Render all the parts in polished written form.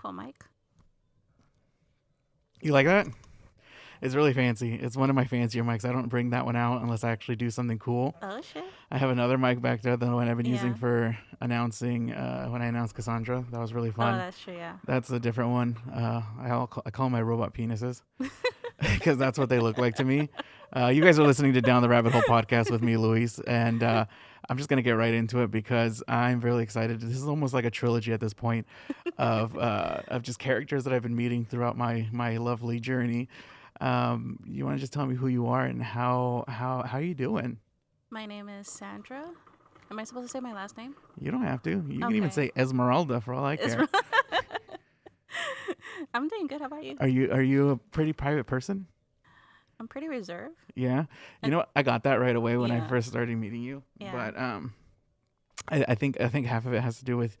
cool mic. You like that? It's really fancy. It's one of my fancier mics. I don't bring that one out unless I actually do something cool. Oh shit. I have another mic back there, the one I've been using Yeah. for announcing when I announced Cassandra. That was really Oh, fun. that's true. Yeah. That's a different one. I call them my robot penises because that's what they look like to me. You guys are listening to Down the Rabbit Hole podcast with me, Luis, and I'm just gonna get right into it because I'm really excited. This is almost like a trilogy at this point of just characters that I've been meeting throughout my lovely journey. You want to just tell me who you are and how you doing? My name is Sandra. Am I supposed to say my last name? You don't have to. You can even say Esmeralda for all I care. I'm doing good. How about you? Are you a pretty private person? I'm pretty reserved. Yeah. You know what? I got that right away when I Yeah. first started meeting you. Yeah. But I think half of it has to do with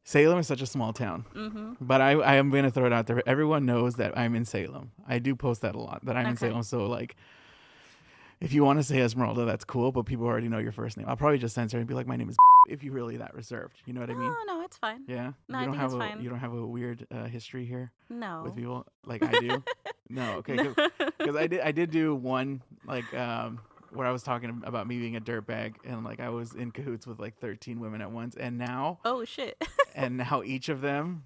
Salem is such a small town. Mm-hmm. But I am going to throw it out there. Everyone knows that I'm in Salem. I do post that a lot, that I'm in Salem. So, like, if you want to say Esmeralda, that's cool, but people already know your first name. I'll probably just censor it and be like, my name is if you're really that reserved. You know what I mean? Oh, no, it's fine. Yeah? No, you I don't think have it's fine. You don't have a weird history here No. with people like I do? No, okay. Because I did do one, like, where I was talking about me being a dirtbag and, like, I was in cahoots with, like, 13 women at once. And now... Oh, shit. and now each of them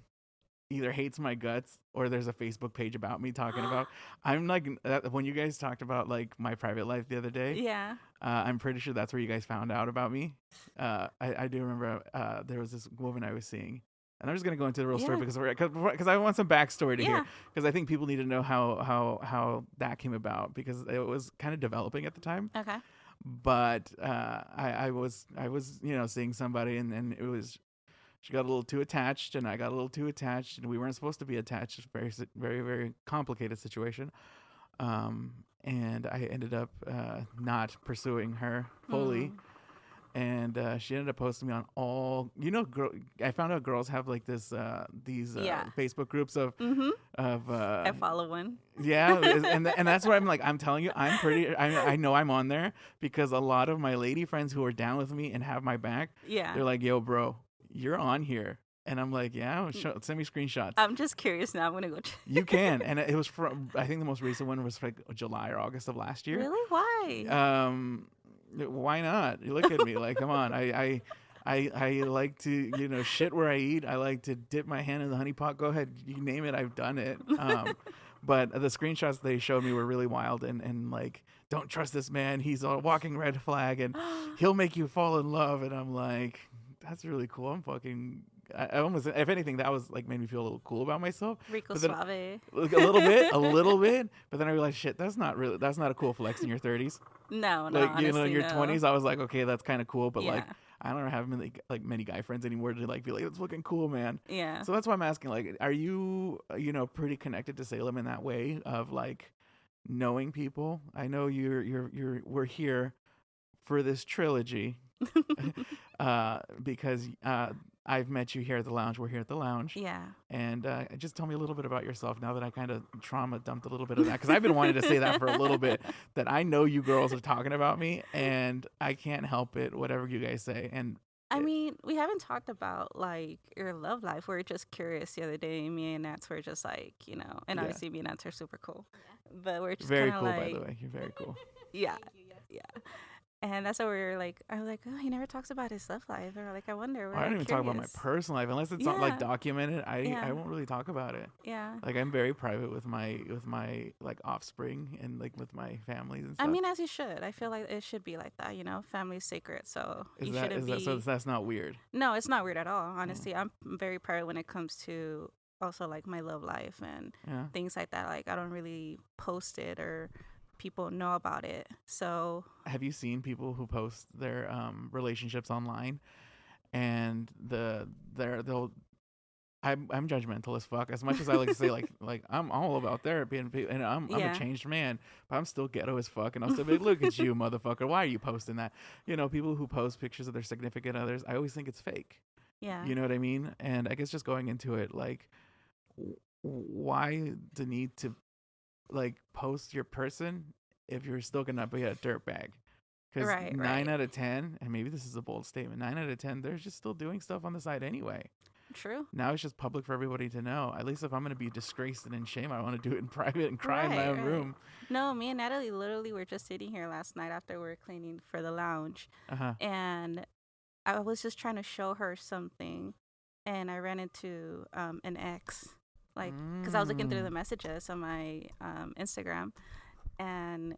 either hates my guts or there's a Facebook page about me talking about. I'm like, when you guys talked about like my private life the other day, Yeah. I'm pretty sure that's where you guys found out about me. I do remember there was this woman I was seeing, and I'm just gonna go into the real story because I want some backstory to hear, because I think people need to know how that came about, because it was kind of developing at the time. Okay. But I was seeing somebody, and it was. She got a little too attached, and I got a little too attached, and we weren't supposed to be attached. It's a very, very, very complicated situation. And I ended up not pursuing her fully. And she ended up posting me on all, I found out girls have like these Facebook groups of, I follow one. Yeah. And that's why I'm telling you, I know I'm on there because a lot of my lady friends who are down with me and have my back, they're like, yo, bro, you're on here. And I'm like, yeah, send me screenshots. I'm just curious now. I'm going to go check. You can. And it was from, I think the most recent one was like July or August of last year. Really? Why? Why not? You look at me like, come on. I like to, shit where I eat. I like to dip my hand in the honey pot. Go ahead. You name it. I've done it. But the screenshots they showed me were really wild and like, don't trust this man. He's a walking red flag and he'll make you fall in love. And I'm like, that's really cool. I almost, if anything, that was like made me feel a little cool about myself. Rico Suave. A little bit. But then I realized, shit, that's not a cool flex in your 30s. No, like, honestly, in your no. 20s, I was like, okay, that's kind of cool. But like, Yeah. I don't have many guy friends anymore to like be like, it's looking cool, man. Yeah. So that's why I'm asking, like, are you, pretty connected to Salem in that way of like knowing people? I know we're here for this trilogy. Because I've met you here at the lounge. We're here at the lounge. Yeah. And just tell me a little bit about yourself now that I kind of trauma dumped a little bit of that. Because I've been wanting to say that for a little bit, that I know you girls are talking about me and I can't help it, whatever you guys say. And I mean, we haven't talked about like your love life. We were just curious the other day. Me and Nats were just like, and obviously me and Nats are super cool. But we're just very kinda cool, like, by the way. You're very cool. Yeah. Yeah. And that's why we were like, I was like, oh, he never talks about his love life. Or like, I wonder. I don't even talk about my personal life unless it's not like documented. I won't really talk about it. Yeah. Like I'm very private with my like offspring and like with my families and stuff. I mean, as you should. I feel like it should be like that. Family's sacred, so shouldn't be. So that's not weird. No, it's not weird at all. Honestly, I'm very private when it comes to also like my love life and things like that. Like I don't really post it or people know about it. So have you seen people who post their relationships online and I'm judgmental as fuck, as much as I like to say like I'm all about therapy and I'm a changed man, but I'm still ghetto as fuck, and I'll still be like, look at you, motherfucker, why are you posting that? People who post pictures of their significant others, I always think it's fake. Yeah. You know what I mean? And I guess just going into it, like, why the need to like post your person if you're still gonna be a dirtbag? Because 9 out of 10, and maybe this is a bold statement, 9 out of 10, they're just still doing stuff on the side anyway. True. Now it's just public for everybody to know. At least if I'm going to be disgraced and in shame, I want to do it in private and cry in my own room. No, me and Natalie literally were just sitting here last night after we were cleaning for the lounge. And I was just trying to show her something. And I ran into an ex, like, because I was looking through the messages on my Instagram. And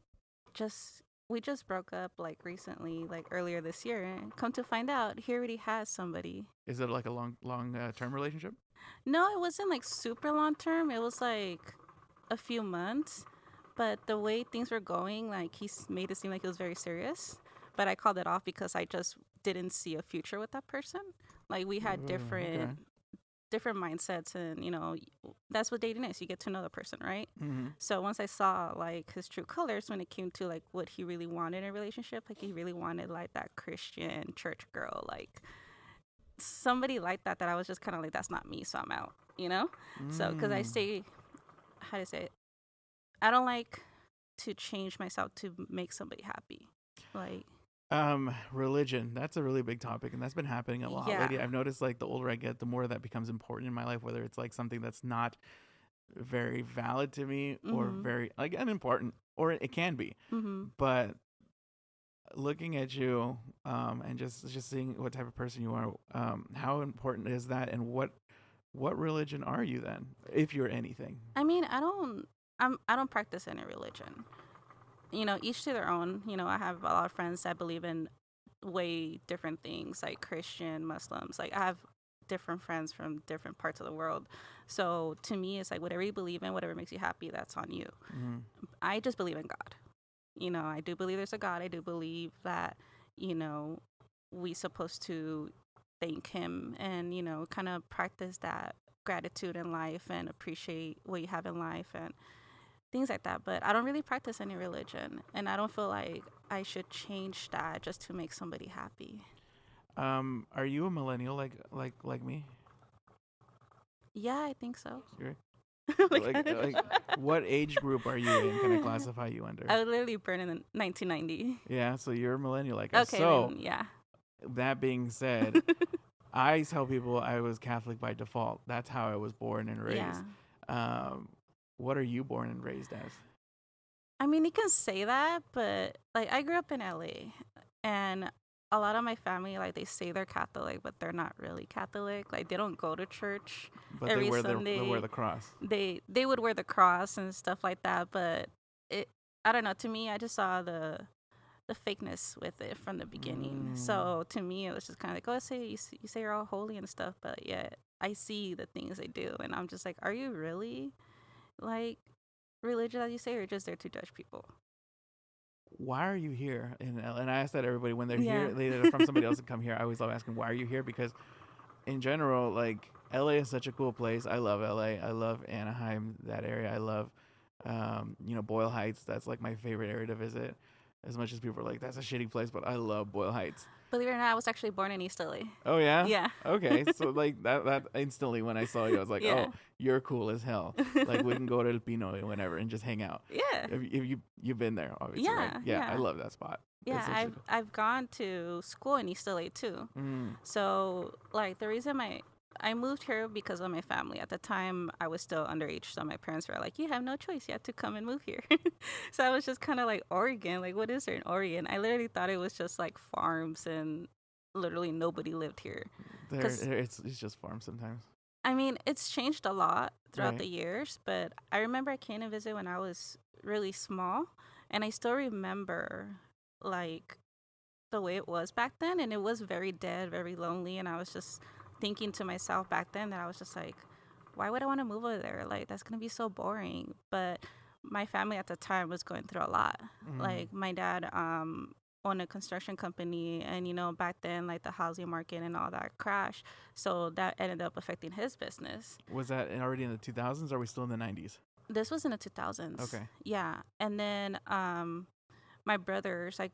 we just broke up, like, recently, like, earlier this year. And come to find out, he already has somebody. Is it like a long term relationship? No, it wasn't, like, super long term. It was, like, a few months. But the way things were going, like, he made it seem like it was very serious. But I called it off because I just didn't see a future with that person. Like, we had different mindsets, and, you know, that's what dating is. You get to know the person, right? So once I saw, like, his true colors when it came to, like, what he really wanted in a relationship, like, he really wanted, like, that Christian church girl, like, somebody like that I was just kind of like, that's not me, so I'm out, you know? So, because I say, how to say it? I don't like to change myself to make somebody happy. Like, religion, that's a really big topic, and that's been happening a lot lately. I've noticed, like, the older I get, the more that becomes important in my life, whether it's like something that's not very valid to me or very, like, unimportant, or it can be. But looking at you and just seeing what type of person you are, how important is that, and what religion are you then, if you're anything? I mean, I don't practice any religion. You know, each to their own. You know, I have a lot of friends that believe in way different things, like Christian, Muslims. Like, I have different friends from different parts of the world. So to me, it's like, whatever you believe in, whatever makes you happy, that's on you. I just believe in God. You know, I do believe there's a God. I do believe that, you know, we supposed to thank him and, you know, kind of practice that gratitude in life and appreciate what you have in life and things like that. But I don't really practice any religion, and I don't feel like I should change that just to make somebody happy. Are you a millennial like me? Yeah, I think so. like what age group are you in? Can I classify you under? I was literally born in 1990. Yeah, so you're a millennial like us. Okay, so then, yeah. That being said, I tell people I was Catholic by default. That's how I was born and raised. Yeah. What are you born and raised as? I mean, you can say that, but, like, I grew up in LA, and a lot of my family, like, they say they're Catholic, but they're not really Catholic. Like, they don't go to church every Sunday. They wear the cross. They would wear the cross and stuff like that, but I don't know. To me, I just saw the fakeness with it from the beginning. So to me, it was just kind of like, oh, you say you're all holy and stuff, but yet I see the things they do, and I'm just like, are you really, like, religious as you say, or just there to judge people? Why are you here? And I ask that everybody when they're here, they're from somebody else and come here. I always love asking, why are you here? Because in general, like, LA is such a cool place. I love LA. I love Anaheim, that area. I love, Boyle Heights. That's, like, my favorite area to visit. As much as people are like, that's a shitty place, but I love Boyle Heights. Believe it or not, I was actually born in East LA. Oh, yeah? Yeah. Okay, so, like, that instantly when I saw you, I was like, oh, you're cool as hell. Like, we can go to El Pino or whatever and just hang out. Yeah. If you've been there, obviously, right? Yeah, I love that spot. Yeah, I've gone to school in East LA, too. So, like, the reason I moved here because of my family. At the time, I was still underage, so my parents were like, you have no choice. You have to come and move here. So I was just kind of like, Oregon? Like, what is there in Oregon? I literally thought it was just, like, farms and literally nobody lived here. It's just farms sometimes. I mean, it's changed a lot throughout the years, but I remember I came to visit when I was really small, and I still remember, like, the way it was back then, and it was very dead, very lonely, and I was just thinking to myself back then that I was just like, why would I want to move over there? Like, that's going to be so boring. But my family at the time was going through a lot. Like, my dad owned a construction company, and, you know, back then, like, the housing market and all that crashed. So that ended up affecting his business. Was that already in the 2000s, or are we still in the 90s? This was in the 2000s. Okay. Yeah. And then my brothers, I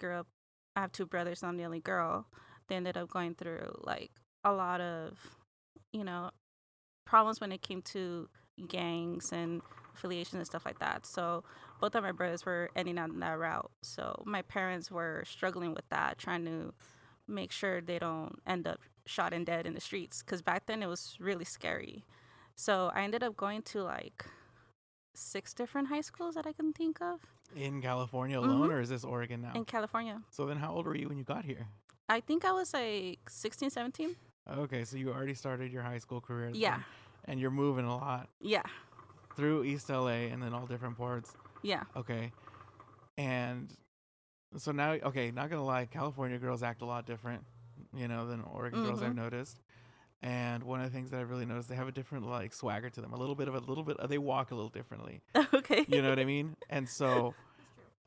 have two brothers, and I'm the only girl. They ended up going through, like, a lot of, you know, problems when it came to gangs and affiliations and stuff like that. So both of my brothers were ending on that route. So my parents were struggling with that, trying to make sure they don't end up shot and dead in the streets, because back then it was really scary. So I ended up going to like 6 different high schools that I can think of. In California Mm-hmm. alone, or is this Oregon now? In California. So then, how old were you when you got here? I think I was like 16, 17. Okay, so you already started your high school career Yeah. then, and you're moving a lot Yeah. through East LA and then all different parts. Yeah. Okay, and so now, okay, not gonna lie, California girls act a lot different, than Oregon girls. I've Mm-hmm. noticed. And one of the things that I've really noticed, they have a different like swagger to them. They walk a little differently. Okay. You know what I mean? And so,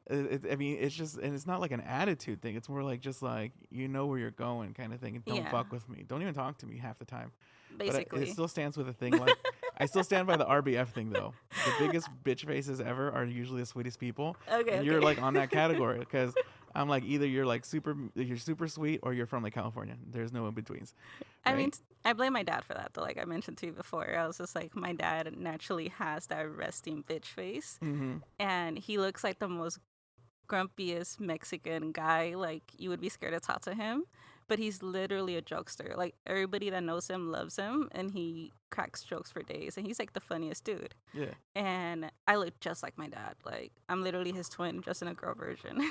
I mean, it's just, and it's not like an attitude thing. It's more like just like where you're going kind of thing. And don't Yeah. fuck with me. Don't even talk to me half the time. Basically. But it still stands with a thing like I still stand by the RBF thing though. The biggest bitch faces ever are usually the sweetest people, Okay. and you're like on that category because I'm like either you're super sweet or you're from like California. There's no in betweens. I Right? mean, I blame my dad for that, though. Like I mentioned to you before, I was just like, my dad naturally has that resting bitch face, Mm-hmm. and he looks like the most grumpiest Mexican guy. Like you would be scared to talk to him, but he's literally a jokester. Like everybody that knows him loves him, and he cracks jokes for days, and he's like the funniest dude. Yeah. And I look just like my dad. Like I'm literally his twin, just in a girl version.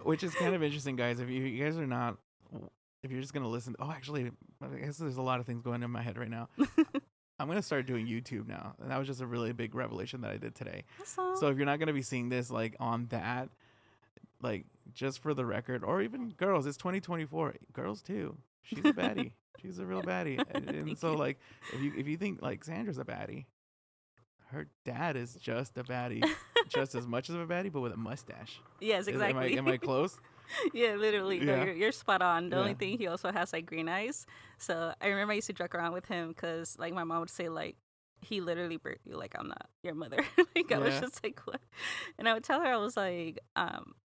Which is kind of interesting, guys. If you guys are not, if you're just gonna listen. Oh, actually, I guess there's a lot of things going in my head right now. I'm gonna start doing YouTube now, and that was just a really big revelation that I did today. Awesome. So if you're not gonna be seeing this like on that, like just for the record, or even girls, it's 2024. Girls too. She's a baddie. She's a real baddie. And Thank so you. like, if you think like Sandra's a baddie, her dad is just a baddie, just as much as a baddie, but with a mustache. Yes, exactly. Am I close? Yeah, literally. No, Yeah. you're spot on. The Yeah. only thing, he also has like green eyes. So I remember I used to joke around with him because like my mom would say like, he literally burnt you, like I'm not your mother. Like I was Yeah. just like, what? And I would tell her, I was like,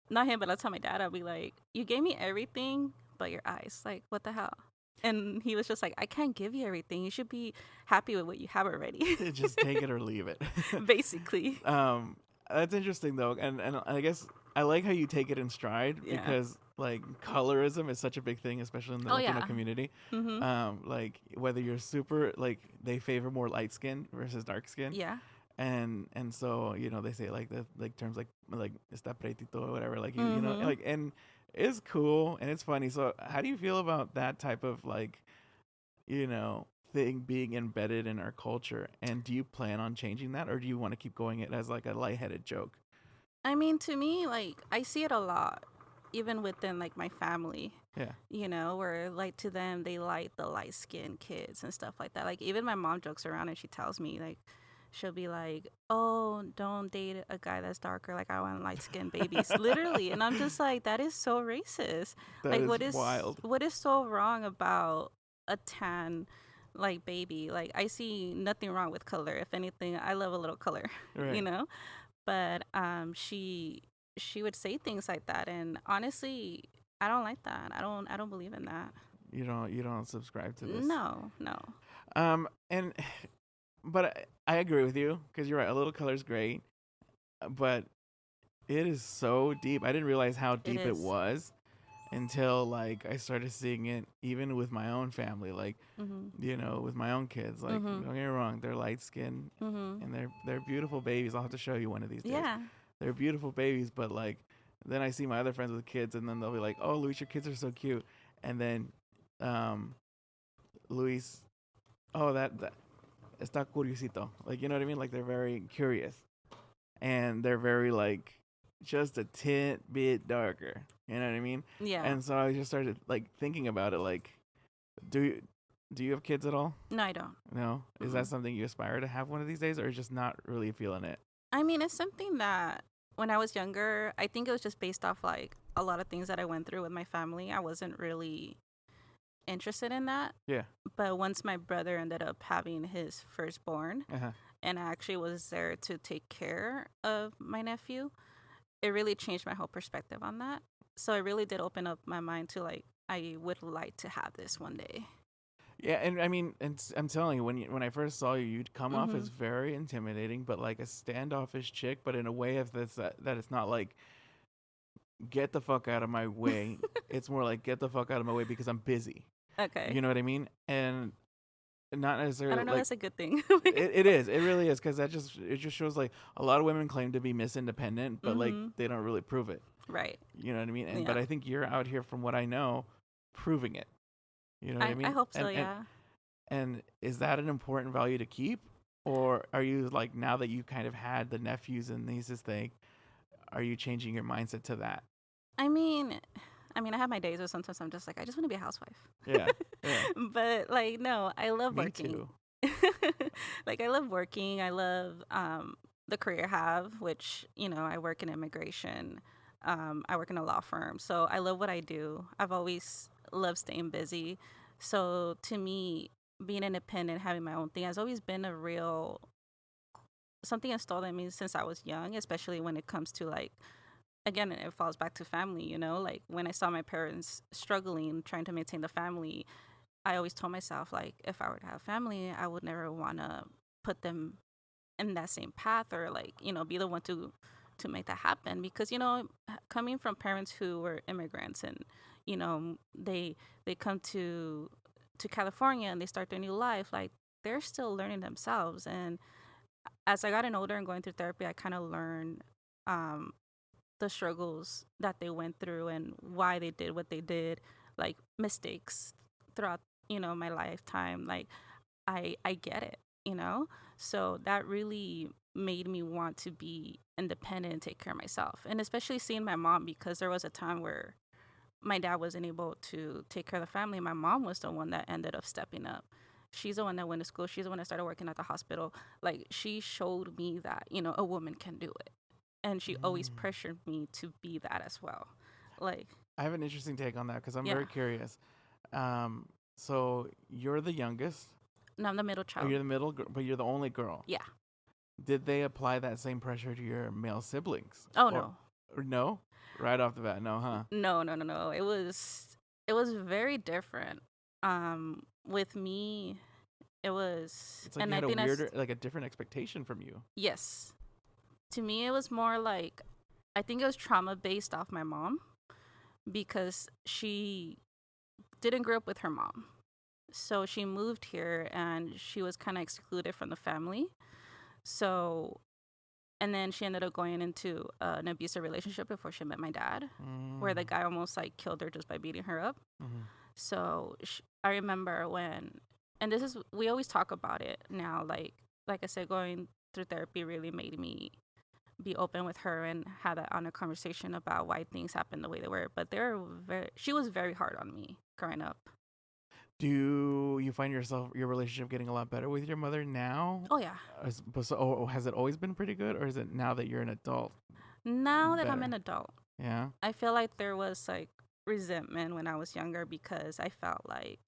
not him, but I'll tell my dad, I'll be like, you gave me everything but your eyes. Like what the hell? And he was just like, I can't give you everything. You should be happy with what you have already. Just take it or leave it. Basically. That's interesting though, and I guess I like how you take it in stride Yeah. because like colorism is such a big thing, especially in the Oh, Latino yeah. community. Mm-hmm. Like whether you're super like they favor more light skin versus dark skin, Yeah. and so they say like the like terms like está pretito or whatever, like you know Mhm. like, and it's cool and it's funny. So how do you feel about that type of like thing being embedded in our culture, and do you plan on changing that, or do you want to keep going it as like a lightheaded joke? I mean, to me, like, I see it a lot, even within, like, my family, Yeah. where, like, to them, they like the light skinned kids and stuff like that. Like, even my mom jokes around and she tells me, like, she'll be like, oh, don't date a guy that's darker. Like, I want light skinned babies, literally. And I'm just like, that is so racist. That Like, is wild. what is so wrong about a tan, like, baby? Like, I see nothing wrong with color. If anything, I love a little color, Right. But she would say things like that, and honestly, I don't like that. I don't believe in that. You don't subscribe to this. No, no. And but I agree with you because you're right. A little color's great, but it is so deep. I didn't realize how deep it is. was until like I started seeing it even with my own family, like Mhm. with my own kids. Like Mhm. don't get me wrong, they're light skinned Mhm. and they're beautiful babies. I'll have to show you one of these days. Yeah. They're beautiful babies, but like then I see my other friends with kids, and then they'll be like, "Oh, Luis, your kids are so cute," and then Luis, oh that está curiosito, like you know what I mean? Like they're very curious, and they're very like just a tint bit darker. You know what I mean? Yeah. And so I just started like thinking about it. Like, do you have kids at all? No, I don't. No. Is that something you aspire to have one of these days, or just not really feeling it? I mean, it's something that when I was younger, I think it was just based off like a lot of things that I went through with my family. I wasn't really interested in that. Yeah. But once my brother ended up having his firstborn, Uh huh. and I actually was there to take care of my nephew, it really changed my whole perspective on that. So it really did open up my mind to like, I would like to have this one day. Yeah, and I mean, I'm telling you, when I first saw you, you'd come off as Mhm. very intimidating, but like a standoffish chick, but in a way of this that it's not like get the fuck out of my way. It's more like get the fuck out of my way because I'm busy. Okay. You know what I mean? And not I necessarily don't know. like That's a good thing. it is. It really is because it just shows like a lot of women claim to be Miss Independent, but like Mm-hmm. they don't really prove it. Right. You know what I mean? And Yeah. but I think you're out here, from what I know, proving it. You know what I I mean? hope so. Yeah. And is that an important value to keep, or are you like, now that you kind of had the nephews and nieces thing, are you changing your mindset to that? I mean, I have my days where sometimes I'm just like, I just want to be a housewife. Yeah, yeah. But like, no, I love Me working. too. Like, I love working. I love the career I have, which, I work in immigration. I work in a law firm. So I love what I do. I've always loved staying busy. So to me, being independent, having my own thing has always been a real something installed in me since I was young, especially when it comes to like, again, it falls back to family, like when I saw my parents struggling trying to maintain the family, I always told myself, like, if I were to have family, I would never want to put them in that same path, or like, be the one to make that happen, because coming from parents who were immigrants, and they come to California and they start their new life, like, they're still learning themselves. And as I gotten older and going through therapy, I kind of learned um the struggles that they went through and why they did what they did, like mistakes throughout, my lifetime. Like, I get it, so that really made me want to be independent and take care of myself. And especially seeing my mom, because there was a time where my dad wasn't able to take care of the family. My mom was the one that ended up stepping up. She's the one that went to school. She's the one that started working at the hospital. Like, she showed me that, a woman can do it. And she always Mm. pressured me to be that as well. Like, I have an interesting take on that because I'm yeah. very curious. So you're the youngest, No, I'm the middle or child. you're the middle, but you're the only girl. Yeah. Did they apply that same pressure to your male siblings, Oh, or, no. or no? Right off the bat, no, huh? No, no, no, no. It was very different. With me, it was, It's like you and I had a think that's, weirder, like a different expectation from you. yes. To me, it was more like, I think it was trauma based off my mom, because she didn't grow up with her mom. So she moved here and she was kind of excluded from the family. So, and then she ended up going into an abusive relationship before she met my dad, where the Mm. guy almost like killed her just by beating her up. Mm-hmm. So I remember when, and this is, we always talk about it now, like I said, going through therapy really made me be open with her and have that honest conversation about why things happened the way they were. But she was very hard on me growing up. Do you find your relationship getting a lot better with your mother now? Oh yeah. Has it always been pretty good, or is it now that you're an adult Now that I'm better? an adult, Yeah. I feel like there was like resentment when I was younger, because I felt like,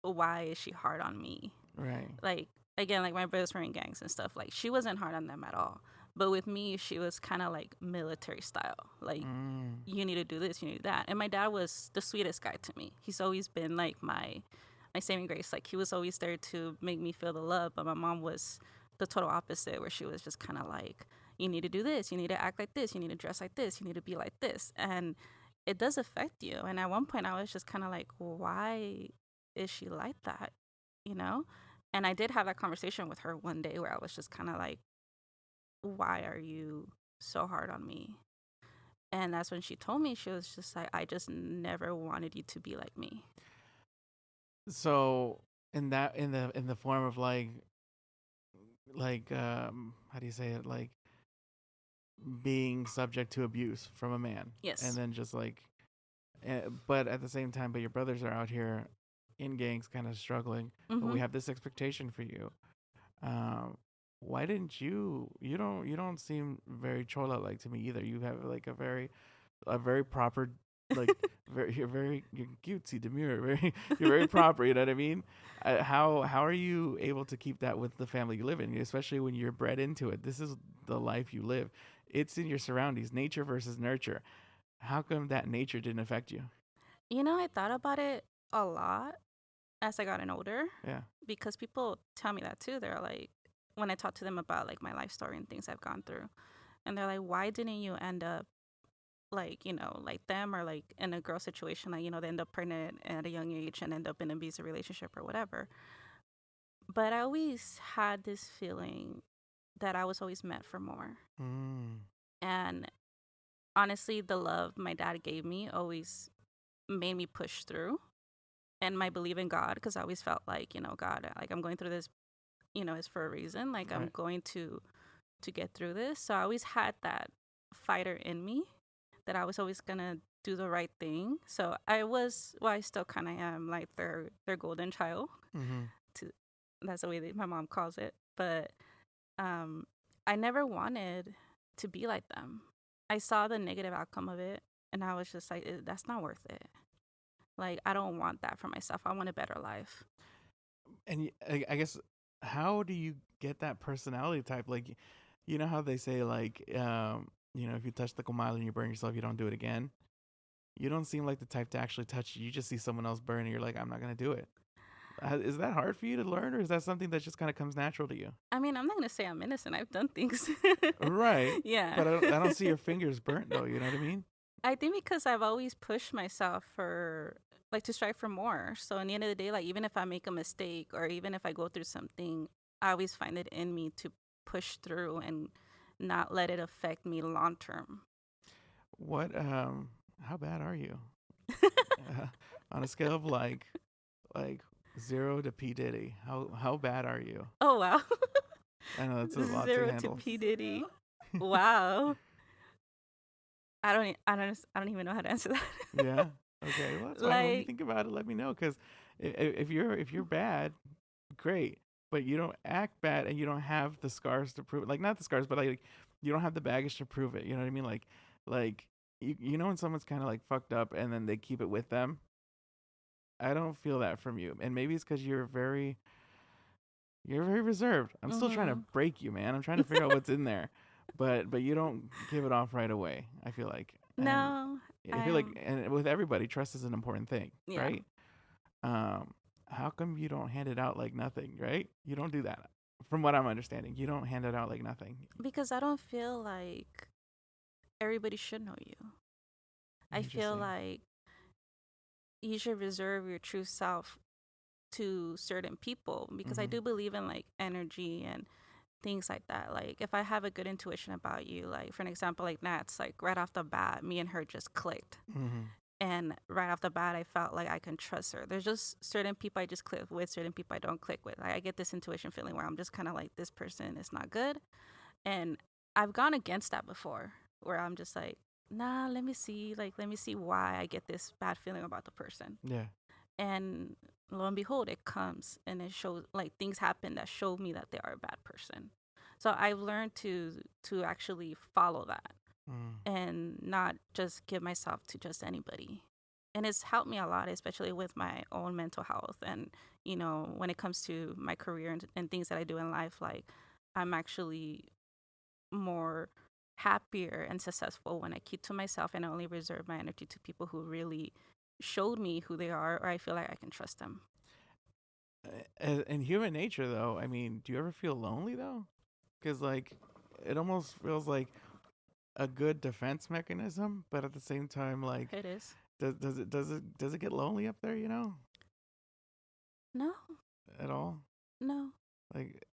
why is she hard on me? Right. Like, again, like my brothers were in gangs and stuff. Like, she wasn't hard on them at all. But with me, she was kind of like military style. Like, Mm. you need to do this, you need to do that. And my dad was the sweetest guy to me. He's always been like my saving grace. Like, he was always there to make me feel the love. But my mom was the total opposite, where she was just kind of like, you need to do this, you need to act like this, you need to dress like this, you need to be like this. And it does affect you. And at one point, I was just kind of like, why is she like that? You know? And I did have that conversation with her one day where I was just kind of like, why are you so hard on me? And that's when she told me, she was just like, I just never wanted you to be like me. So in the form of how do you say it, like being subject to abuse from a man, and Yes. then just like, but at the same time, but your brothers are out here in gangs, kind of struggling, but we Mm-hmm. have this expectation for you. Um, why didn't you don't seem very chola like to me either. You have like a very proper, like, you're cutesy, demure, very you're very proper. You know what I mean? How are you able to keep that with the family you live in, especially when you're bred into it? This is the life you live. It's in your surroundings, nature versus nurture. How come that nature didn't affect you? I thought about it a lot as I gotten older, Yeah. because people tell me that too. They're like, when I talk to them about like my life story and things I've gone through, and they're like, why didn't you end up like, like them, or like in a girl situation, like, they end up pregnant at a young age and end up in an abusive relationship or whatever. But I always had this feeling that I was always meant for more. Mm. And honestly, the love my dad gave me always made me push through, and my belief in God, because I always felt like, God, like I'm going through this, is for a reason. Like I'm Right. going to get through this. So I always had that fighter in me, that I was always gonna do the right thing. So I still kind of am like their golden child. Mm-hmm. To That's the way that my mom calls it. But um, I never wanted to be like them. I saw the negative outcome of it, and I was just like, that's not worth it. Like, I don't want that for myself. I want a better life. And I guess, how do you get that personality type? Like, you know how they say, like, if you touch the comal and you burn yourself, you don't do it again. You don't seem like the type to actually touch it. You just see someone else burn and you're like, I'm not going to do it. Is that hard for you to learn, or is that something that just kind of comes natural to you? I mean, I'm not gonna say I'm innocent. I've done things. Right. Yeah. But I don't see your fingers burnt, though. You know what I mean? I think because I've always pushed myself for, like, to strive for more. So in the end of the day, like, even if I make a mistake or even if I go through something, I always find it in me to push through and not let it affect me long term. How bad are you? On a scale of like 0 to P Diddy, how bad are you? Oh wow. I know that's a lot to 0 to handle. P Diddy. Wow. I don't even know how to answer that. Yeah. Okay. Well, that's fine. When you Like, think about it, let me know. Because if you're bad, great. But you don't act bad, and you don't have the scars to prove it. Like, not the scars, but like you don't have the baggage to prove it. You know what I mean? Like you know when someone's kind of like fucked up, and then they keep it with them. I don't feel that from you, and maybe it's because you're very reserved. I'm still trying to mm-hmm. break you, man. I'm trying to figure out what's in there, but you don't give it off right away. I feel like, and No, I feel like, and with everybody, trust is an important thing, yeah. right? Um, how come you don't hand it out like nothing, right? You don't do that. From what I'm understanding, you don't hand it out like nothing. Because I don't feel like everybody should know you. I feel Interesting. like you should reserve your true self to certain people, because I Mm-hmm. do believe in like energy and things like that. Like if I have a good intuition about you, like for an example, like Nat's, like right off the bat, me and her just clicked. Mm-hmm. And right off the bat, I felt like I can trust her. There's just certain people I just click with, certain people I don't click with. Like I get this intuition feeling where I'm just kind of like, this person is not good. And I've gone against that before, where I'm just like, nah, let me see why I get this bad feeling about the person. Yeah. And lo and behold, it comes and it shows, like things happen that show me that they are a bad person. So I've learned to actually follow that Mm. and not just give myself to just anybody. And it's helped me a lot, especially with my own mental health. And, when it comes to my career and things that I do in life, like I'm actually more happier and successful when I keep to myself and I only reserve my energy to people who really showed me who they are, or I feel like I can trust them. In human nature, though, I mean, do you ever feel lonely though? Because like, it almost feels like a good defense mechanism, but at the same time, like, It is. does it get lonely up there? No, At all? no. Like,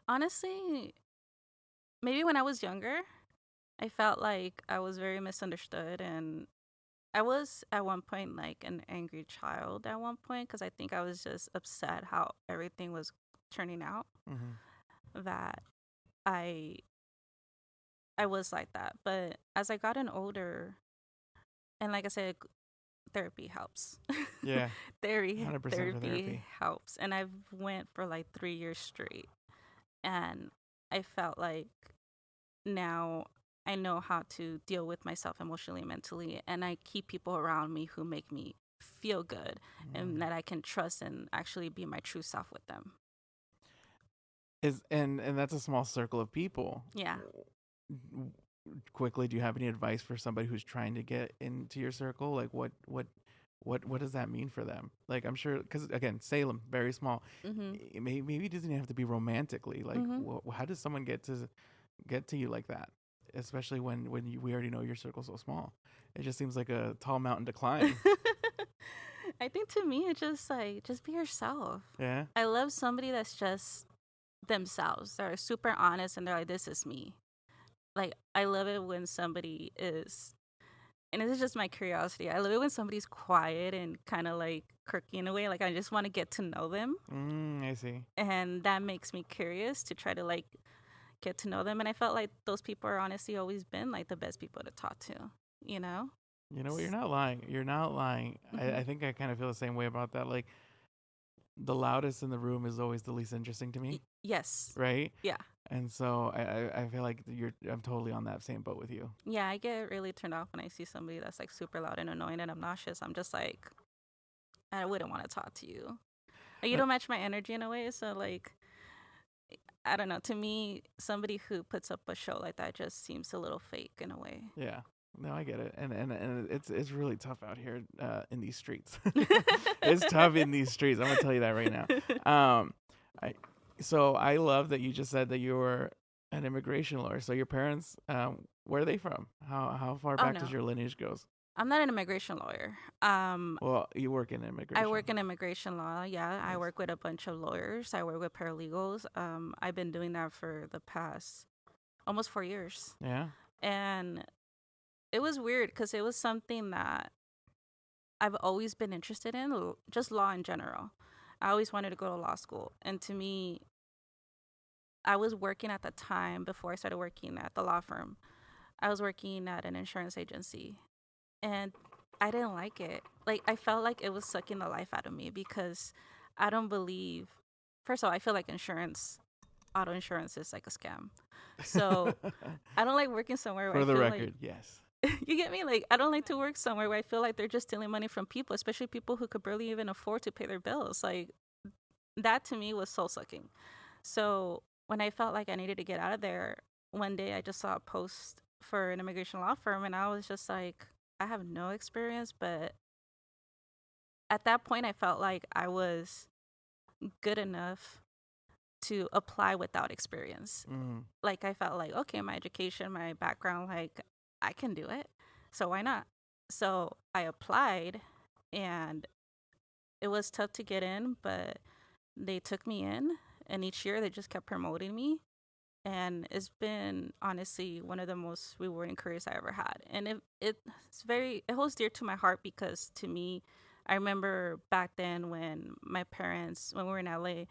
Honestly, maybe when I was younger, I felt like I was very misunderstood, and I was at one point like an angry child at one point, because I think I was just upset how everything was turning out, mm-hmm. that I I was like that. But as I gotten older, and like I said, therapy helps. Yeah, therapy 100% for therapy therapy. helps, and I've went for like 3 years straight, and I felt like now I know how to deal with myself emotionally and mentally, and I keep people around me who make me feel good Mm. and that I can trust and actually be my true self with them. And that's a small circle of people. Yeah. Quickly, do you have any advice for somebody who's trying to get into your circle? Like, what does that mean for them? Like, I'm sure, because again, Salem, very small. Mhm. Maybe it doesn't even have to be romantically. Like, Mhm. how does someone get to you like that? especially when we already know your circle's so small. It just seems like a tall mountain to climb. I think to me, it's just like, just be yourself. Yeah. I love somebody that's just themselves. They're super honest and they're like, this is me. Like, I love it when somebody is, and this is just my curiosity. I love it when somebody's quiet and kind of like quirky in a way. Like, I just want to get to know them. I see. And that makes me curious to try to like get to know them. And I felt like those people are honestly always been like the best people to talk to, you know? You know what? You're not lying. You're not lying. I think I kind of feel the same way about that. Like, the loudest in the room is always the least interesting to me, Yes. right? Yeah. And so I feel like I'm totally on that same boat with you. Yeah, I get really turned off when I see somebody that's like super loud and annoying and obnoxious. I'm just like, I wouldn't want to talk to you. Like, you don't match my energy in a way. So like, I don't know. To me, somebody who puts up a show like that just seems a little fake in a way. Yeah. No, I get it, and it's really tough out here in these streets. It's tough in these streets. I'm gonna tell you that right now. So I love that you just said that you were an immigration lawyer. So your parents, where are they from? How far back does your lineage goes? I'm not an immigration lawyer. Well, you work in immigration. I work in immigration law. Yeah, nice. I work with a bunch of lawyers. I work with paralegals. I've been doing that for the past almost 4 years. Yeah. And it was weird because it was something that I've always been interested in, just law in general. I always wanted to go to law school. And to me, I was working at the time before I started working at the law firm. I was working at an insurance agency. And I didn't like it. Like, I felt like it was sucking the life out of me because I don't believe, first of all, I feel like auto insurance is like a scam. So I don't like working somewhere where For the record, yes. You get me? Like, I don't like to work somewhere where I feel like they're just stealing money from people, especially people who could barely even afford to pay their bills. Like, that to me was soul sucking. So when I felt like I needed to get out of there, one day I just saw a post for an immigration law firm, and I was just like, I have no experience, but at that point I felt like I was good enough to apply without experience. Like, I felt like, okay, my education, my background, like, I can do it. So why not? So I applied, and it was tough to get in, but they took me in, and each year they just kept promoting me. And it's been honestly one of the most rewarding careers I ever had. And it holds dear to my heart because to me, I remember back then when my parents, when we were in LA,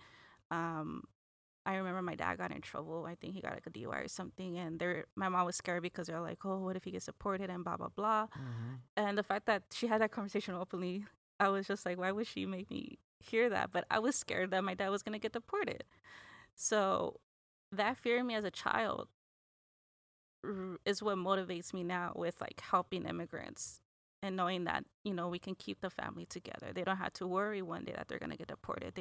I remember my dad got in trouble. I think he got like a DUI or something. And my mom was scared because they're like, oh, what if he gets deported and blah, blah, blah. And the fact that she had that conversation openly, I was just like, why would she make me hear that? But I was scared that my dad was going to get deported. So that fear in me as a child is what motivates me now with like helping immigrants and knowing that, we can keep the family together. They don't have to worry one day that they're going to get deported.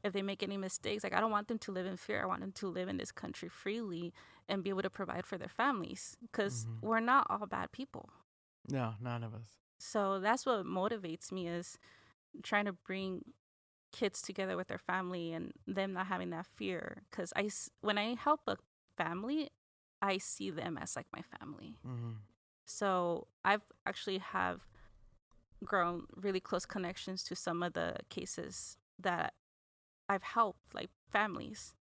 If they make any mistakes, like, I don't want them to live in fear. I want them to live in this country freely and be able to provide for their families because we're not all bad people. No, none of us. So that's what motivates me, is trying to bring kids together with their family and them not having that fear. Because when I help a family, I see them as like my family. So I've actually have grown really close connections to some of the cases that I've helped, like families.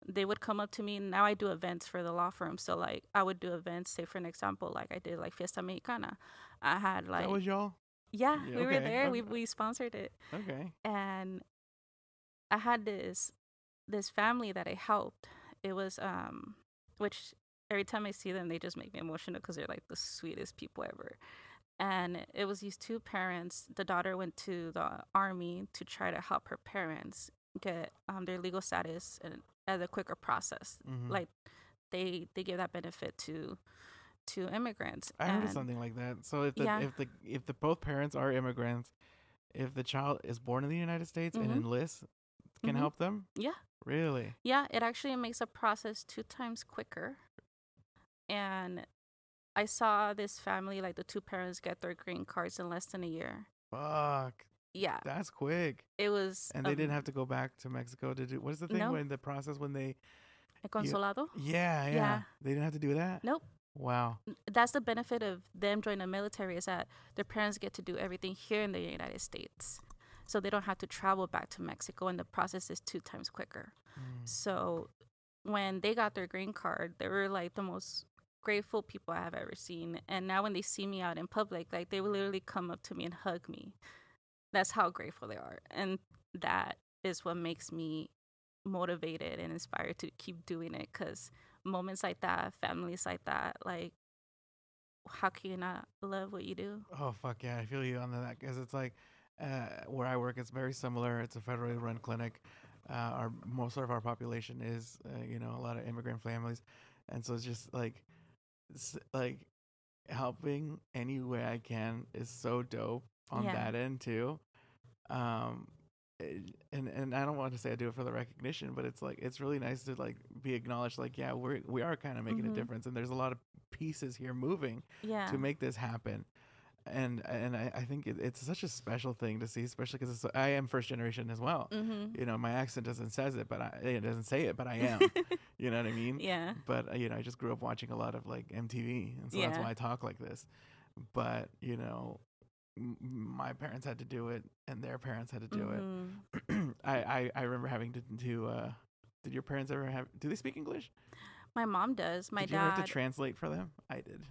They would come up to me, and now I do events for the law firm. So like, I would do events, say for an example, like I did like Fiesta Mexicana. I had like, that was y'all? Yeah, we were there. Okay. We sponsored it. Okay. And I had this family that I helped. It was which every time I see them, they just make me emotional because they're like the sweetest people ever. And it was these two parents. The daughter went to the army to try to help her parents get their legal status and as a quicker process. Like, they give that benefit to immigrants. I heard of something like that. So if the both parents are immigrants, if the child is born in the United States and enlists, can help them? Yeah. Really? Yeah, it actually makes the process 2 times quicker. And I saw this family, like the two parents, get their green cards in less than a year. Fuck. Yeah. That's quick. It was. And they didn't have to go back to Mexico to do. What is the thing when the process when they. El consulado? Yeah. They didn't have to do that? Nope. Wow. That's the benefit of them joining the military, is that their parents get to do everything here in the United States. So they don't have to travel back to Mexico, and the process is 2 times quicker. Mm. So when they got their green card, they were like the most grateful people I have ever seen. And now when they see me out in public, like they will literally come up to me and hug me. That's how grateful they are. And that is what makes me motivated and inspired to keep doing it, because moments like that, families like that, like, how can you not love what you do? Oh fuck yeah, I feel you on that because it's like where I work, it's very similar. It's a federally run clinic. Our most of our population is a lot of immigrant families, and so it's just like like helping any way I can is so dope on Yeah. that end too. Um, and I don't want to say I do it for the recognition, but it's like it's really nice to like be acknowledged. Like yeah, we are kind of making a Mhm. difference, and there's a lot of pieces here moving Yeah. to make this happen. And I think it's such a special thing to see, especially because I am first generation as well. Mhm. My accent doesn't says it, but it doesn't say it, but I am. You know what I mean? Yeah. But I just grew up watching a lot of like MTV, and so that's Yeah. why I talk like this. But my parents had to do it, and their parents had to do Mhm. it. I remember having to. Did your parents ever have? Do they speak English? My mom does. Did you ever have to translate for them? I did.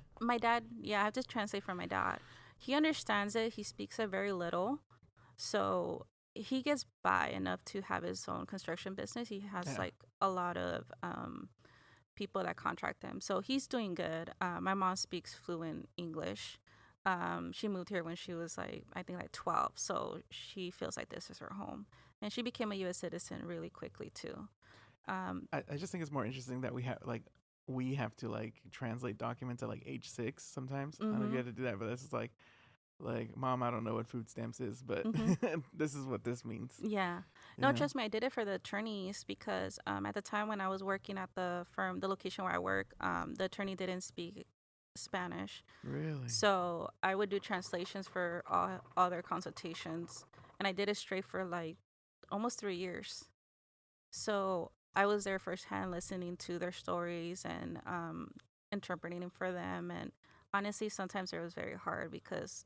Yeah, I have to translate for my dad. He understands it. He speaks it very little. So he gets by enough to have his own construction business. He has Yeah. like a lot of people that contract him. So he's doing good. My mom speaks fluent English. She moved here when she was like, I think like 12. So she feels like this is her home. And she became a U.S. citizen really quickly too. Um, I just think it's more interesting that we have to like translate documents at like age 6 sometimes. I don't know if you mhm. had to do that, but this is like mom, I don't know what food stamps is, but Mhm. this is what this means. Yeah. No, Yeah. trust me, I did it for the attorneys because at the time when I was working at the firm, the location where I work, the attorney didn't speak Spanish. Really? So I would do translations for all their consultations. And I did it straight for like almost 3 years. So I was there firsthand listening to their stories and interpreting them for them. And honestly, sometimes it was very hard because,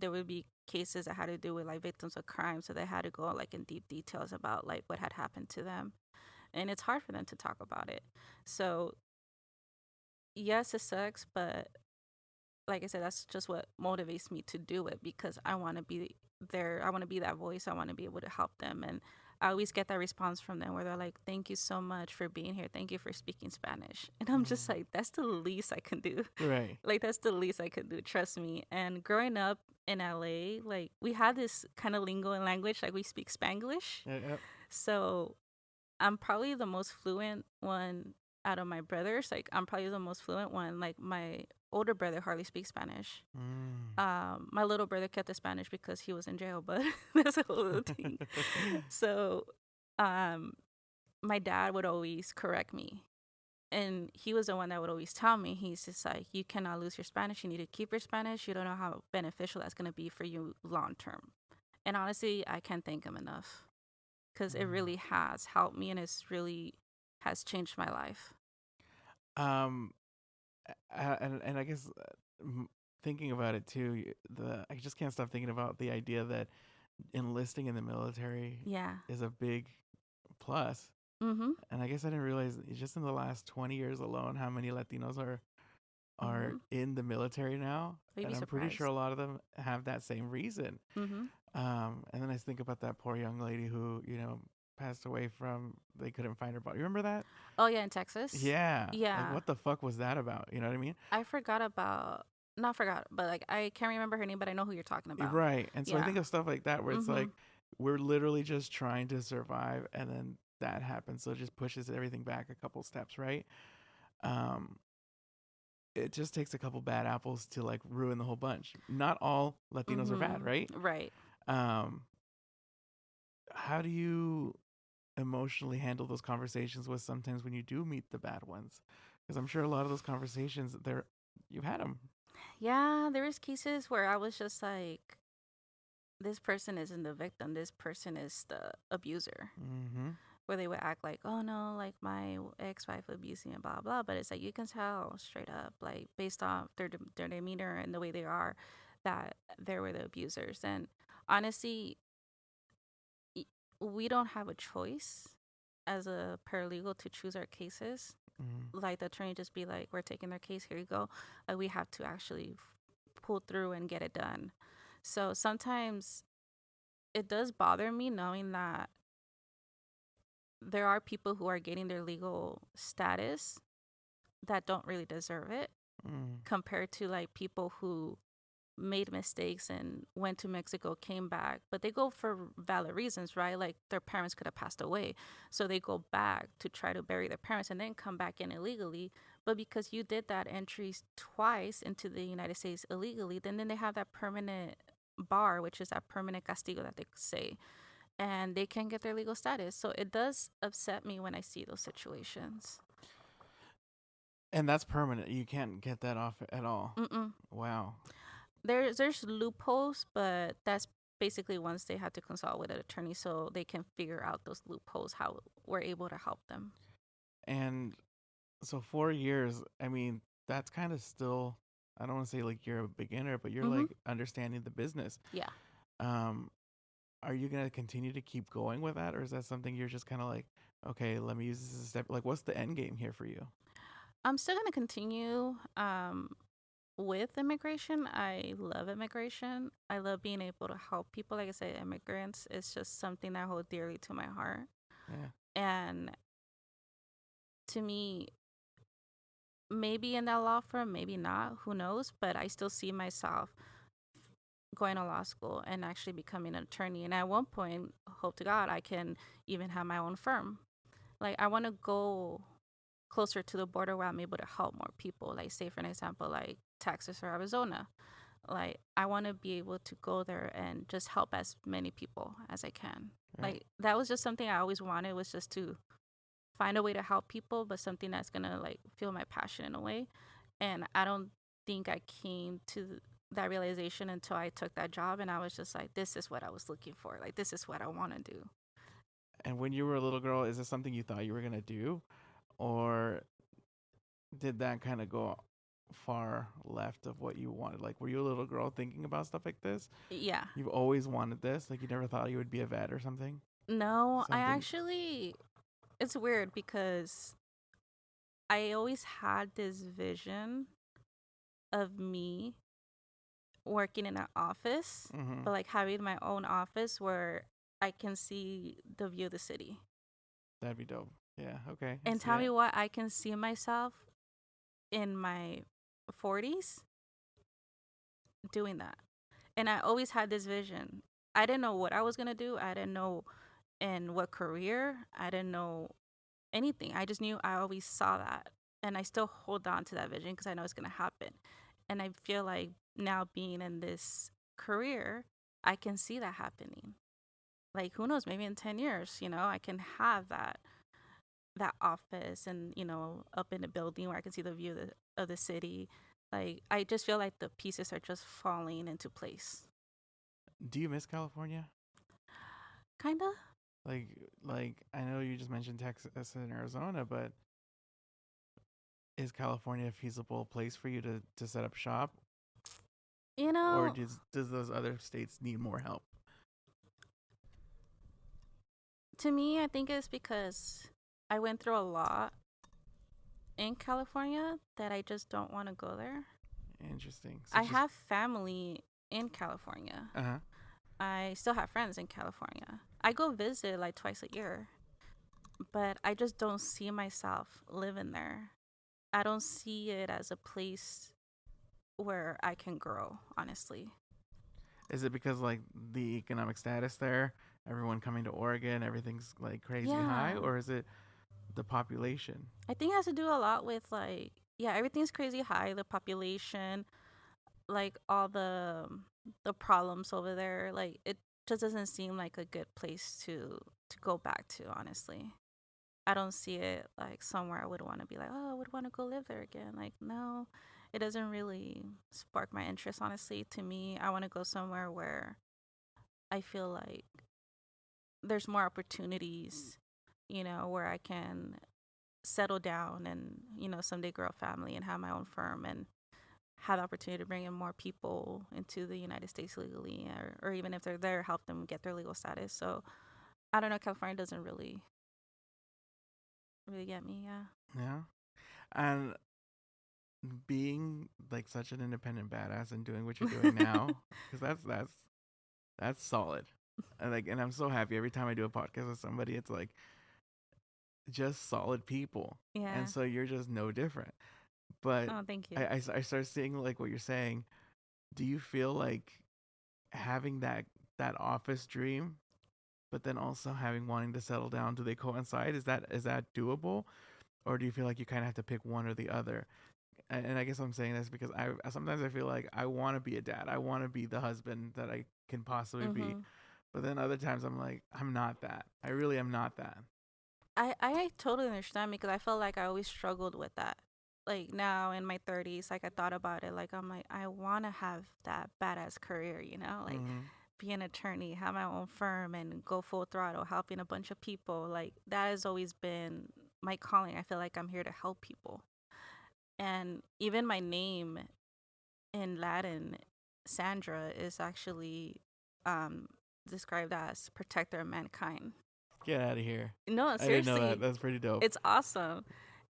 there would be cases that had to do with like victims of crime. So they had to go like in deep details about like what had happened to them. And it's hard for them to talk about it. So yes, it sucks, but like I said, that's just what motivates me to do it, because I want to be there. I want to be that voice. I want to be able to help them. And I always get that response from them where they're like, thank you so much for being here. Thank you for speaking Spanish. And I'm just Mm. like, that's the least I can do. Right. Like, that's the least I could do. Trust me. And growing up in LA, like, we have this kind of lingo and language, like, we speak Spanglish. Yeah, yep. So I'm probably the most fluent one out of my brothers. Like, I'm probably the most fluent one. Like, my older brother hardly speaks Spanish. Mm. My little brother kept the Spanish because he was in jail, but that's a whole other thing. So, um, my dad would always correct me. And he was the one that would always tell me, he's just like, you cannot lose your Spanish. You need to keep your Spanish. You don't know how beneficial that's going to be for you long term. And honestly, I can't thank him enough, because it really has helped me, and it's really has changed my life. um and I guess thinking about it too, the I just can't stop thinking about the idea that enlisting in the military Yeah. is a big plus. Mm-hmm. And I guess I didn't realize just in the last 20 years alone how many Latinos are Mm-hmm. in the military now. You'd be And I'm pretty sure surprised. a lot of them have that same reason. Mm-hmm. And then I think about that poor young lady who, passed away from they couldn't find her body. You remember that? Oh, yeah, in Texas. Yeah. Like Yeah. what the fuck was that about? You know what I mean? I forgot about, not forgot, but like I can't remember her name, but I know who you're talking about. Right. And so I Yeah. think of stuff like that where it's Mm-hmm. like we're literally just trying to survive and then that happens. So it just pushes everything back a couple steps, right? Um it just takes a couple bad apples to like ruin the whole bunch. Not all Latinos are bad, right? Mm-hmm. Right. Um how do you emotionally handle those conversations with sometimes when you do meet the bad ones? Because I'm sure a lot of those conversations you've had them. Yeah, there was cases where I was just like, this person isn't the victim. This person is the abuser. Mm-hmm. where they would act like, oh no, like my ex-wife abused me and blah blah. But it's like you can tell straight up, like based off their demeanor and the way they are, that they were the abusers. And honestly, y- we don't have a choice as a paralegal to choose our cases. Mm. Like the attorney just be like, we're taking their case, here you go. Like we have to actually pull through and get it done. So sometimes it does bother me knowing that there are people who are getting their legal status that don't really deserve it, Mm. compared to like people who made mistakes and went to Mexico, came back, but they go for valid reasons, right? Like their parents could have passed away. So they go back to try to bury their parents and then come back in illegally. But because you did that entries twice into the United States illegally, then they have that permanent bar, which is that permanent castigo that they say, and they can get their legal status. So it does upset me when I see those situations. And that's permanent. You can't get that off at all. Mm-mm. Wow. There's loopholes, but that's basically once they have to consult with an attorney so they can figure out those loopholes, how we're able to help them. And so 4 years, I mean, that's kind of still, I don't want to say like you're a beginner, but you're Mm-hmm. like understanding the business. Yeah. Um, are you going to continue to keep going with that? Or is that something you're just kind of like, okay, let me use this as a step? Like, what's the end game here for you? I'm still going to continue with immigration. I love immigration. I love being able to help people. Like I said, immigrants is just something that I hold dearly to my heart. Yeah. And to me, maybe in that law firm, maybe not, who knows? But I still see myself going to law school and actually becoming an attorney. And at one point, hope to God, I can even have my own firm. Like, I want to go closer to the border where I'm able to help more people. Like, say, for an example, like Texas or Arizona. Like, I want to be able to go there and just help as many people as I can. Right. Like, that was just something I always wanted, was just to find a way to help people, but something that's going to, like, feel my passion in a way. And I don't think I came to that realization until I took that job, and I was just like, this is what I was looking for. Like, this is what I want to do. And when you were a little girl, is this something you thought you were going to do? Or did that kind of go far left of what you wanted? Like, were you a little girl thinking about stuff like this? Yeah. You've always wanted this? Like, you never thought you would be a vet or something? No, I Something. actually, it's weird because I always had this vision of me working in an office, Mm-hmm. but like having my own office where I can see the view of the city. That'd be dope. Yeah. Okay. I And see tell me that. what, I can see myself in my 40s doing that. And I always had this vision. I didn't know what I was going to do. I didn't know in what career. I didn't know anything. I just knew I always saw that. And I still hold on to that vision because I know it's going to happen. And I feel like now being in this career, I can see that happening. Like, who knows, maybe in 10 years, I can have that office and, up in a building where I can see the view of the city. Like, I just feel like the pieces are just falling into place. Do you miss California? Kind of. Like, like I know you just mentioned Texas and Arizona, but is California a feasible place for you to set up shop, You or know, does those other states need more help? to me, I think it's because I went through a lot in California that I just don't want to go there. Interesting. So I just have family in California. uh-huh. I still have friends in California. I go visit like twice a year, but I just don't see myself living there. I don't see it as a place where I can grow, honestly. Is it because like the economic status there, everyone coming to Oregon, everything's like crazy high, Yeah. or is it the population? I think it has to do a lot with like, yeah, everything's crazy high, the population, like all the problems over there. Like, it just doesn't seem like a good place to go back to, honestly. I don't see it like somewhere I would want to be like, oh, I would want to go live there again. Like, no, it doesn't really spark my interest, honestly. To me, I want to go somewhere where I feel like there's more opportunities where I can settle down and, someday grow a family and have my own firm and have the opportunity to bring in more people into the United States legally, or even if they're there, help them get their legal status. So I don't know, California doesn't really get me. Yeah. Yeah. And being like such an independent badass and doing what you're doing now, because that's solid. And I'm so happy every time I do a podcast with somebody. It's like just solid people, Yeah. and so you're just no different. But Oh, thank you. I start seeing like what you're saying. Do you feel like having that office dream, but then also having wanting to settle down, do they coincide? Is that doable, or do you feel like you kind of have to pick one or the other? And I guess I'm saying this because I sometimes I feel like I want to be a dad. I want to be the husband that I can possibly be. Mm-hmm. But then other times I'm like, I'm not that. I really am not that. I totally understand because I felt like I always struggled with that. Like now in my 30s, like I thought about it. Like I'm like, I want to have that badass career, like Mm-hmm. be an attorney, have my own firm, and go full throttle, helping a bunch of people. Like that has always been my calling. I feel like I'm here to help people. And even my name in Latin, Sandra, is actually um, described as protector of mankind. Get out of here. No, I didn't know seriously, that. That's pretty dope. it's awesome.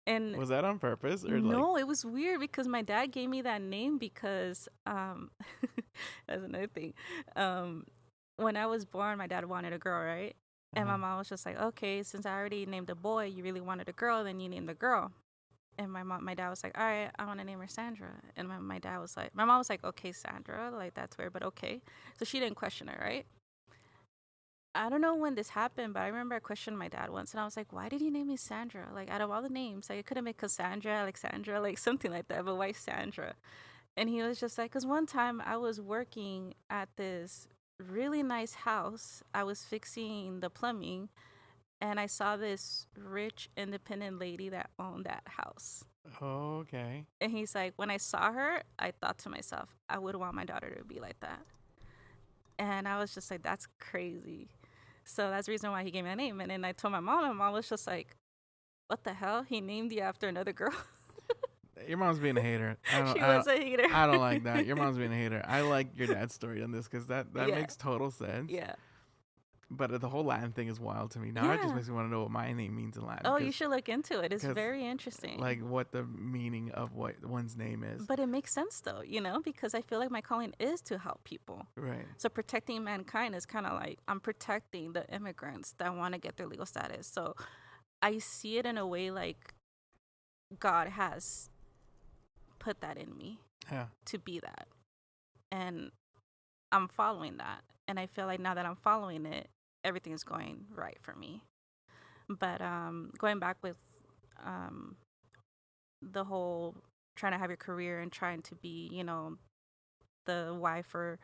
And Was that on purpose or like? no, it was weird because my dad gave me that name because that's another thing. Um, when I was born, my dad wanted a girl, right? And my Uh-huh. mom was just like, okay, since I already named a boy, you really wanted a girl, then you named the girl. And my dad was like, all right, I want to name her Sandra. And my mom was like, okay, Sandra, like that's weird, but okay. So she didn't question it, right? I don't know when this happened, but I remember I questioned my dad once, and I was like, "Why did you name me Sandra? Like, out of all the names, like, I could have made Cassandra, Alexandra, like something like that, but why Sandra?" And he was just like, "Cause one time I was working at this really nice house. I was fixing the plumbing, and I saw this rich, independent lady that owned that house." Oh, okay. And he's like, "When I saw her, I thought to myself, I would want my daughter to be like that." And I was just like, "That's crazy." So that's the reason why he gave me a name. And then I told my mom, and mom was just like, "What the hell? He named you after another girl?" Your mom's being a hater. She was a hater. I don't like that. Your mom's being a hater. I like your dad's story on this because that Yeah. makes total sense. Yeah. But the whole Latin thing is wild to me. Now it just Yeah. makes me want to know what my name means in Latin. Oh, you should look into it. It's 'cause, very interesting. like what the meaning of what one's name is. But it makes sense though, because I feel like my calling is to help people. Right. So protecting mankind is kind of like I'm protecting the immigrants that want to get their legal status. So I see it in a way like God has put that in me Yeah. to be that. And I'm following that. And I feel like now that I'm following it, everything's going right for me. But going back with um, the whole trying to have your career and trying to be, the wife or,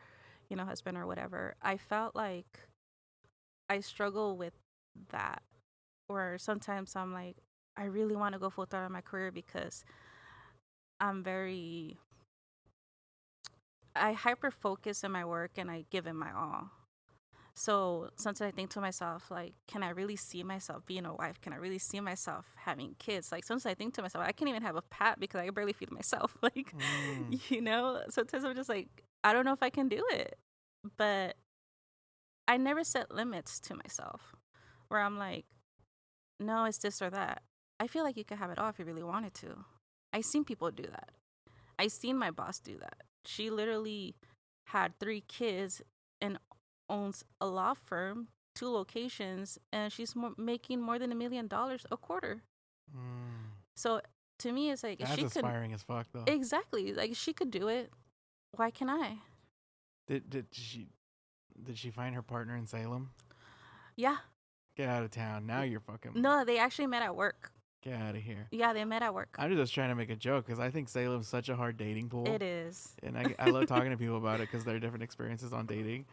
husband or whatever, I felt like I struggle with that. Or sometimes I'm like, I really want to go full throttle in my career because I hyper focus in my work and I give it my all. So sometimes I think to myself, like, can I really see myself being a wife? Can I really see myself having kids? Like, sometimes I think to myself, I can't even have a pet because I barely feed myself. Like, sometimes I'm just like, I don't know if I can do it. But I never set limits to myself where I'm like, no, it's this or that. I feel like you could have it all if you really wanted to. I've seen people do that. I've seen my boss do that. She literally had 3 kids and owns a law firm, 2 locations, and she's making more than $1 million a quarter. So to me, it's like That's she aspiring as fuck though. Exactly, like she could do it. Why can't I? Did she find her partner in Salem? Yeah. Get out of town. Now you're fucking. No, they actually met at work. Get out of here. Yeah, they met at work. I'm just trying to make a joke because I think Salem's such a hard dating pool. It is. And I love talking to people about it because there are different experiences on dating.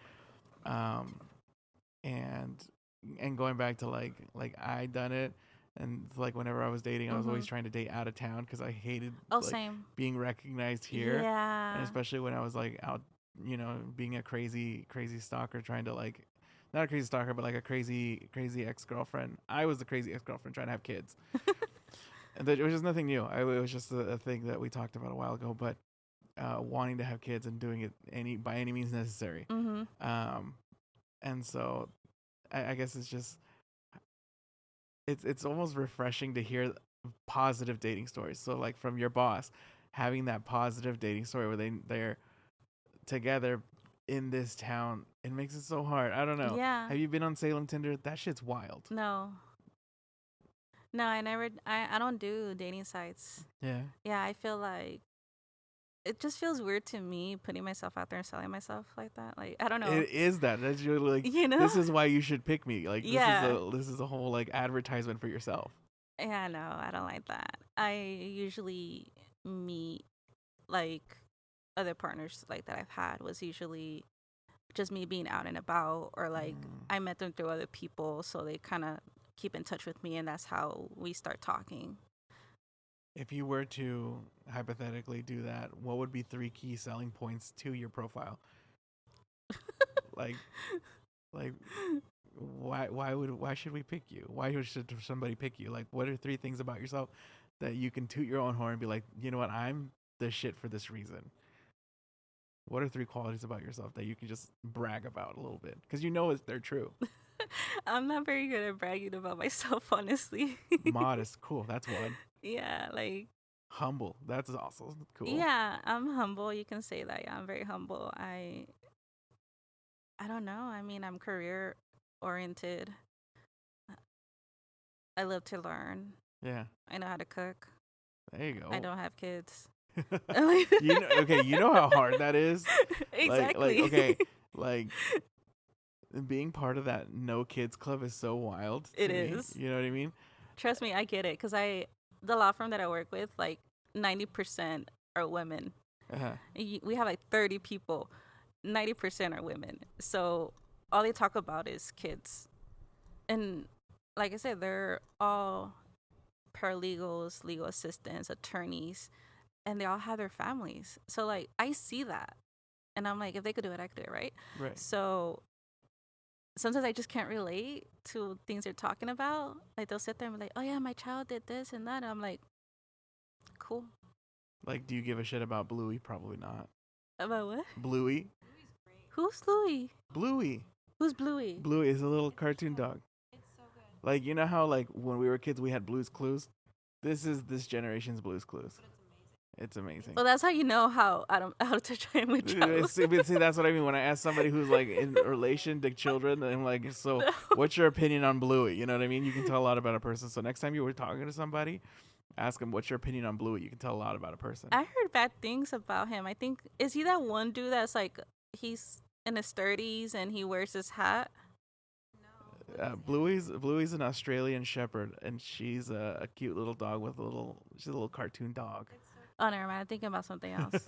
And going back to like I done it, and like whenever I was dating, I was always trying to date out of town because I hated Same. being recognized here. Yeah. And especially when I was like out, being a crazy stalker, trying to like not a crazy stalker, but like a crazy ex-girlfriend. I was the crazy ex-girlfriend trying to have kids. And it was just nothing new. It was just a thing that we talked about a while ago, but wanting to have kids and doing it by any means necessary. Mm-hmm. And so I guess it's just it's almost refreshing to hear positive dating stories. So like from your boss, having that positive dating story where they're together in this town, it makes it so hard. I don't know. Yeah. Have you been on Salem Tinder? That shit's wild. No. No, I never. I don't do dating sites. Yeah. Yeah, I feel like it just feels weird to me putting myself out there and selling myself like that. Like I don't know. It is that. That's your like. You know. This is why you should pick me. Like Yeah. this is a whole like advertisement for yourself. Yeah, no, I don't like that. I usually meet like other partners like that I've had was usually just me being out and about, or like I met them through other people, so they kind of keep in touch with me, and that's how we start talking. If you were to hypothetically do that, what would be 3 key selling points to your profile? like why should we pick you? Why should somebody pick you? Like, what are 3 things about yourself that you can toot your own horn and be like, you know what, I'm the shit for this reason? What are 3 qualities about yourself that you can just brag about a little bit? Because you know they're true. I'm not very good at bragging about myself, honestly. Modest, cool. That's one. Yeah, like Humble. That's also cool. yeah, I'm humble. You can say that. Yeah, I'm very humble. I don't know. I mean, I'm career oriented. I love to learn. Yeah. I know how to cook. There you go. I don't have kids. You know how hard that is. Exactly. Like being part of that no kids club is so wild. It me. is. You know what I mean? Trust me, I get it. Because the law firm that I work with, like 90% are women. Uh-huh. We have like 30 people. 90% are women. So all they talk about is kids. And like I said, they're all paralegals, legal assistants, attorneys, and they all have their families. So like I see that. And I'm like, if they could do it, I could do it, right? Right. So sometimes I just can't relate to things they're talking about. Like they'll sit there and be like, oh yeah, my child did this and that. And I'm like, cool. Like, do you give a shit about Bluey? Probably not. About what? Bluey? Who's Louie? Bluey. Who's Bluey? Bluey is a little cartoon dog. It's so good. Like, you know how like when we were kids we had Blue's Clues? This is this generation's Blue's Clues. It's amazing. Well, that's how you know how to try with child. See, that's what I mean when I ask somebody who's like in relation to children. I'm like, so No. what's your opinion on Bluey? You know what I mean? You can tell a lot about a person. So next time you were talking to somebody, ask them what's your opinion on Bluey. You can tell a lot about a person. I heard bad things about him. I think is he that one dude that's like he's in his 30s and he wears his hat? Bluey's an Australian Shepherd, and she's a cute little dog with she's a little cartoon dog. Oh, never mind. I'm thinking about something else.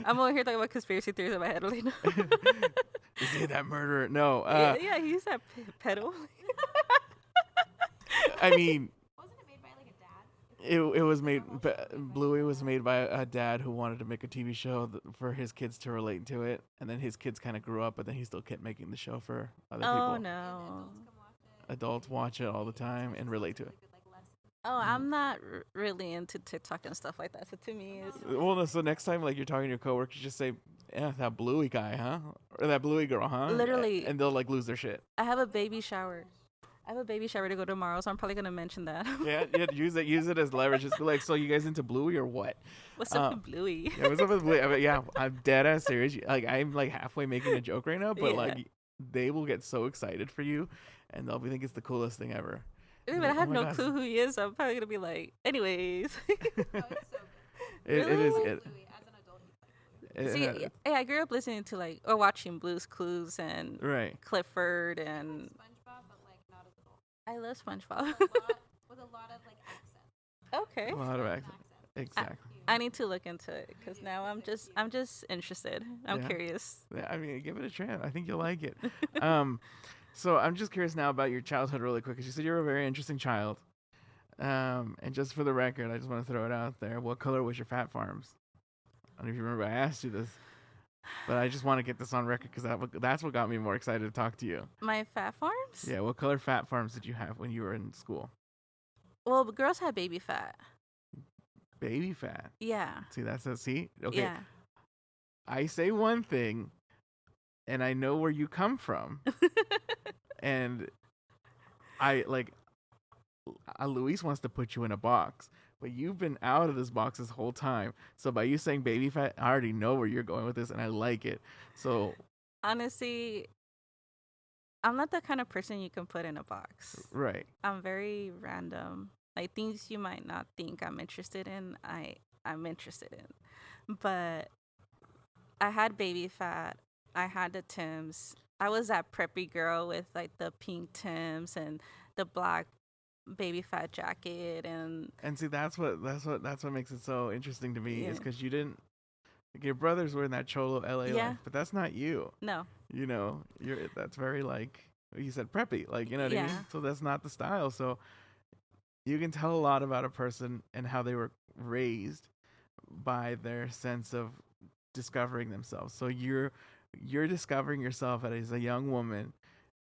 I'm over here talking about conspiracy theories in my head right now. Is he that murderer? No. Yeah, he's that pedo. I mean, Wasn't it made by like a dad? it was made. Bluey was made by a dad who wanted to make a TV show for his kids to relate to it, and then his kids kind of grew up, but then he still kept making the show for other people. Oh no. Adults watch it all the time and relate to it. Oh, I'm not really into TikTok and stuff like that. So to me, it's Well, no, so next time, like you're talking to your coworkers, just say, "Yeah, that Bluey guy, huh? Or that Bluey girl, huh?" Literally. and they'll like lose their shit. I have a baby shower. I have a baby shower to go tomorrow, so I'm probably gonna mention that. Yeah, use it as leverage. Just be like, "So you guys into Bluey or what?" What's up with Bluey? Yeah, what's up with Bluey? I mean, yeah, I'm dead ass serious. Like I'm like halfway making a joke right now, but Yeah. like they will get so excited for you, and they'll think it's the coolest thing ever. But Like, I have oh my no gosh. clue who he is. So I'm probably gonna be like, anyways. Oh, it's so good. It is. Really? It, Bluey, as an adult, he's like it- See, yeah, I grew up listening to like or watching Blue's Clues and right. Clifford, and SpongeBob, but like not as adult. I love SpongeBob. With a lot of like accent. Okay, A lot of An accent. Exactly. I need to look into it because now I'm just interested. I'm Yeah. curious. Yeah, I mean, give it a chance. I think you'll like it. So I'm just curious now about your childhood, really quick. 'Cause you said you were a very interesting child. And just for the record, I just want to throw it out there. What color was your fat farms? I don't know if you remember. I asked you this. But I just want to get this on record because that's what got me more excited to talk to you. My fat forms? Yeah, what color fat farms did you have when you were in school? Well, girls had baby fat. Baby fat. Yeah. See, that's a see. Okay, Yeah. I say one thing, and I know where you come from, and I like. Luis wants to put you in a box, but you've been out of this box this whole time. So by you saying baby fat, I already know where you're going with this, and I like it. So Honestly, I'm not the kind of person you can put in a box. right, I'm very random. Like things you might not think I'm interested in, I'm interested in. But I had baby fat. I had the Tims. I was that preppy girl with like the pink Tims and the black baby fat jacket and see that's what makes it so interesting to me is Yeah. because you didn't. Like, your brothers were in that cholo LA Yeah. life, but that's not you. no. You know, that's very like you said preppy, like you know what I Yeah. mean. So that's not the style. So you can tell a lot about a person and how they were raised by their sense of discovering themselves. So you're discovering yourself as a young woman,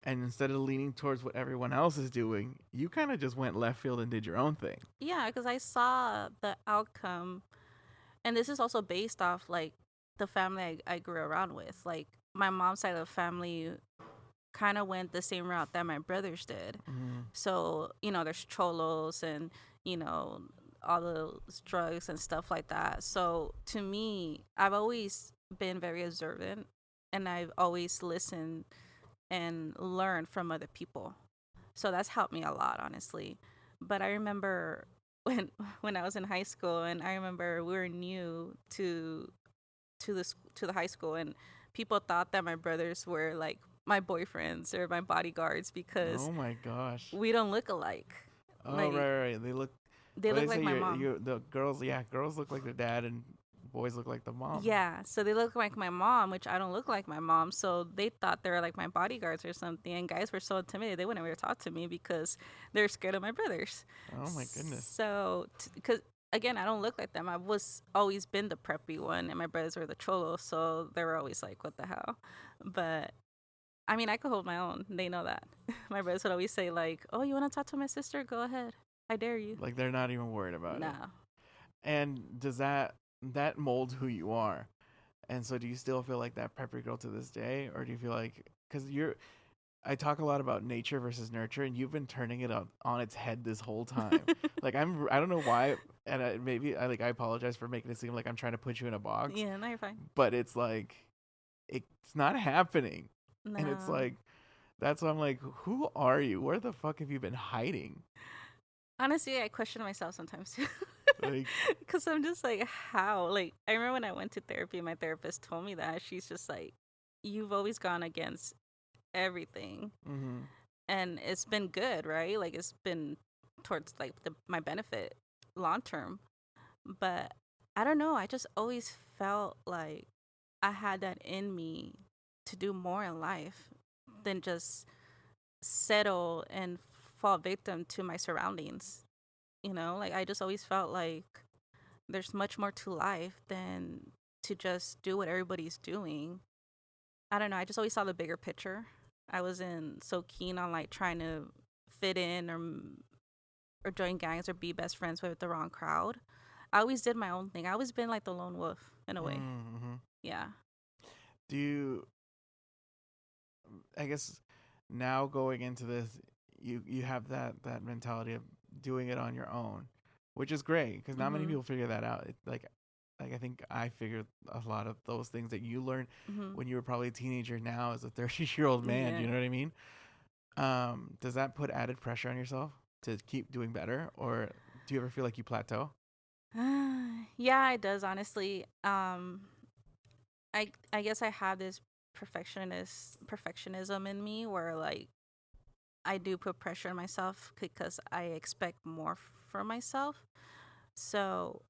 and instead of leaning towards what everyone else is doing, you kind of just went left field and did your own thing. Yeah, because I saw the outcome, and this is also based off like the family I grew around with. Like my mom's side of the family kind of went the same route that my brothers did. So, there's cholos and, all those drugs and stuff like that. So to me, I've always been very observant and I've always listened and learned from other people. So that's helped me a lot, honestly. But I remember when I was in high school, and I remember we were new to the high school, and people thought that my brothers were like my boyfriends or my bodyguards because Oh my gosh. we don't look alike. Oh Like, right. They look. they what look they like say, my mom. The girls, yeah, girls look like their dad, and boys look like the mom. Yeah, so they look like my mom, which I don't look like my mom. So they thought they were like my bodyguards or something. And guys were so intimidated, they wouldn't ever talk to me because they're scared of my brothers. Oh my goodness. So, because again, I don't look like them. I was always been the preppy one, and my brothers were the cholos. So they were always like, what the hell? But I mean, I could hold my own. They know that. My brothers would always say, like, oh, you want to talk to my sister? Go ahead. I dare you. Like they're not even worried about No. it. And does that mold who you are? And so do you still feel like that preppy girl to this day, or do you feel like because I talk a lot about nature versus nurture, and you've been turning it on its head this whole time. Like I don't know why, and maybe I apologize for making it seem like I'm trying to put you in a box. Yeah, no, you're fine. But it's like it's not happening, No. and it's like that's why I'm like, who are you? Where the fuck have you been hiding? Honestly, I question myself sometimes too. Like, Because I'm just like, how? Like, I remember when I went to therapy, my therapist told me that. She's just like, you've always gone against everything. mm-hmm. And it's been good, right? Like, it's been towards like my benefit long term. But I don't know. I just always felt like I had that in me to do more in life than just settle and fall victim to my surroundings. Like I just always felt like there's much more to life than to just do what everybody's doing. I don't know. I just always saw the bigger picture. I wasn't so keen on like trying to fit in or join gangs or be best friends with the wrong crowd. I always did my own thing. I always been like the lone wolf in a way. Mm-hmm. Yeah. Do you? I guess now going into this, you have that mentality of doing it on your own, which is great because not many Mhm. people figure that out. Like I think I figured a lot of those things that you learned Mhm. when you were probably a teenager. Now as a 30-year-old man, Yeah. you know what I mean? Does that put added pressure on yourself to keep doing better, or do you ever feel like you plateau? Yeah, it does honestly. I guess I have this perfectionism in me where like I do put pressure on myself because I expect more for myself. So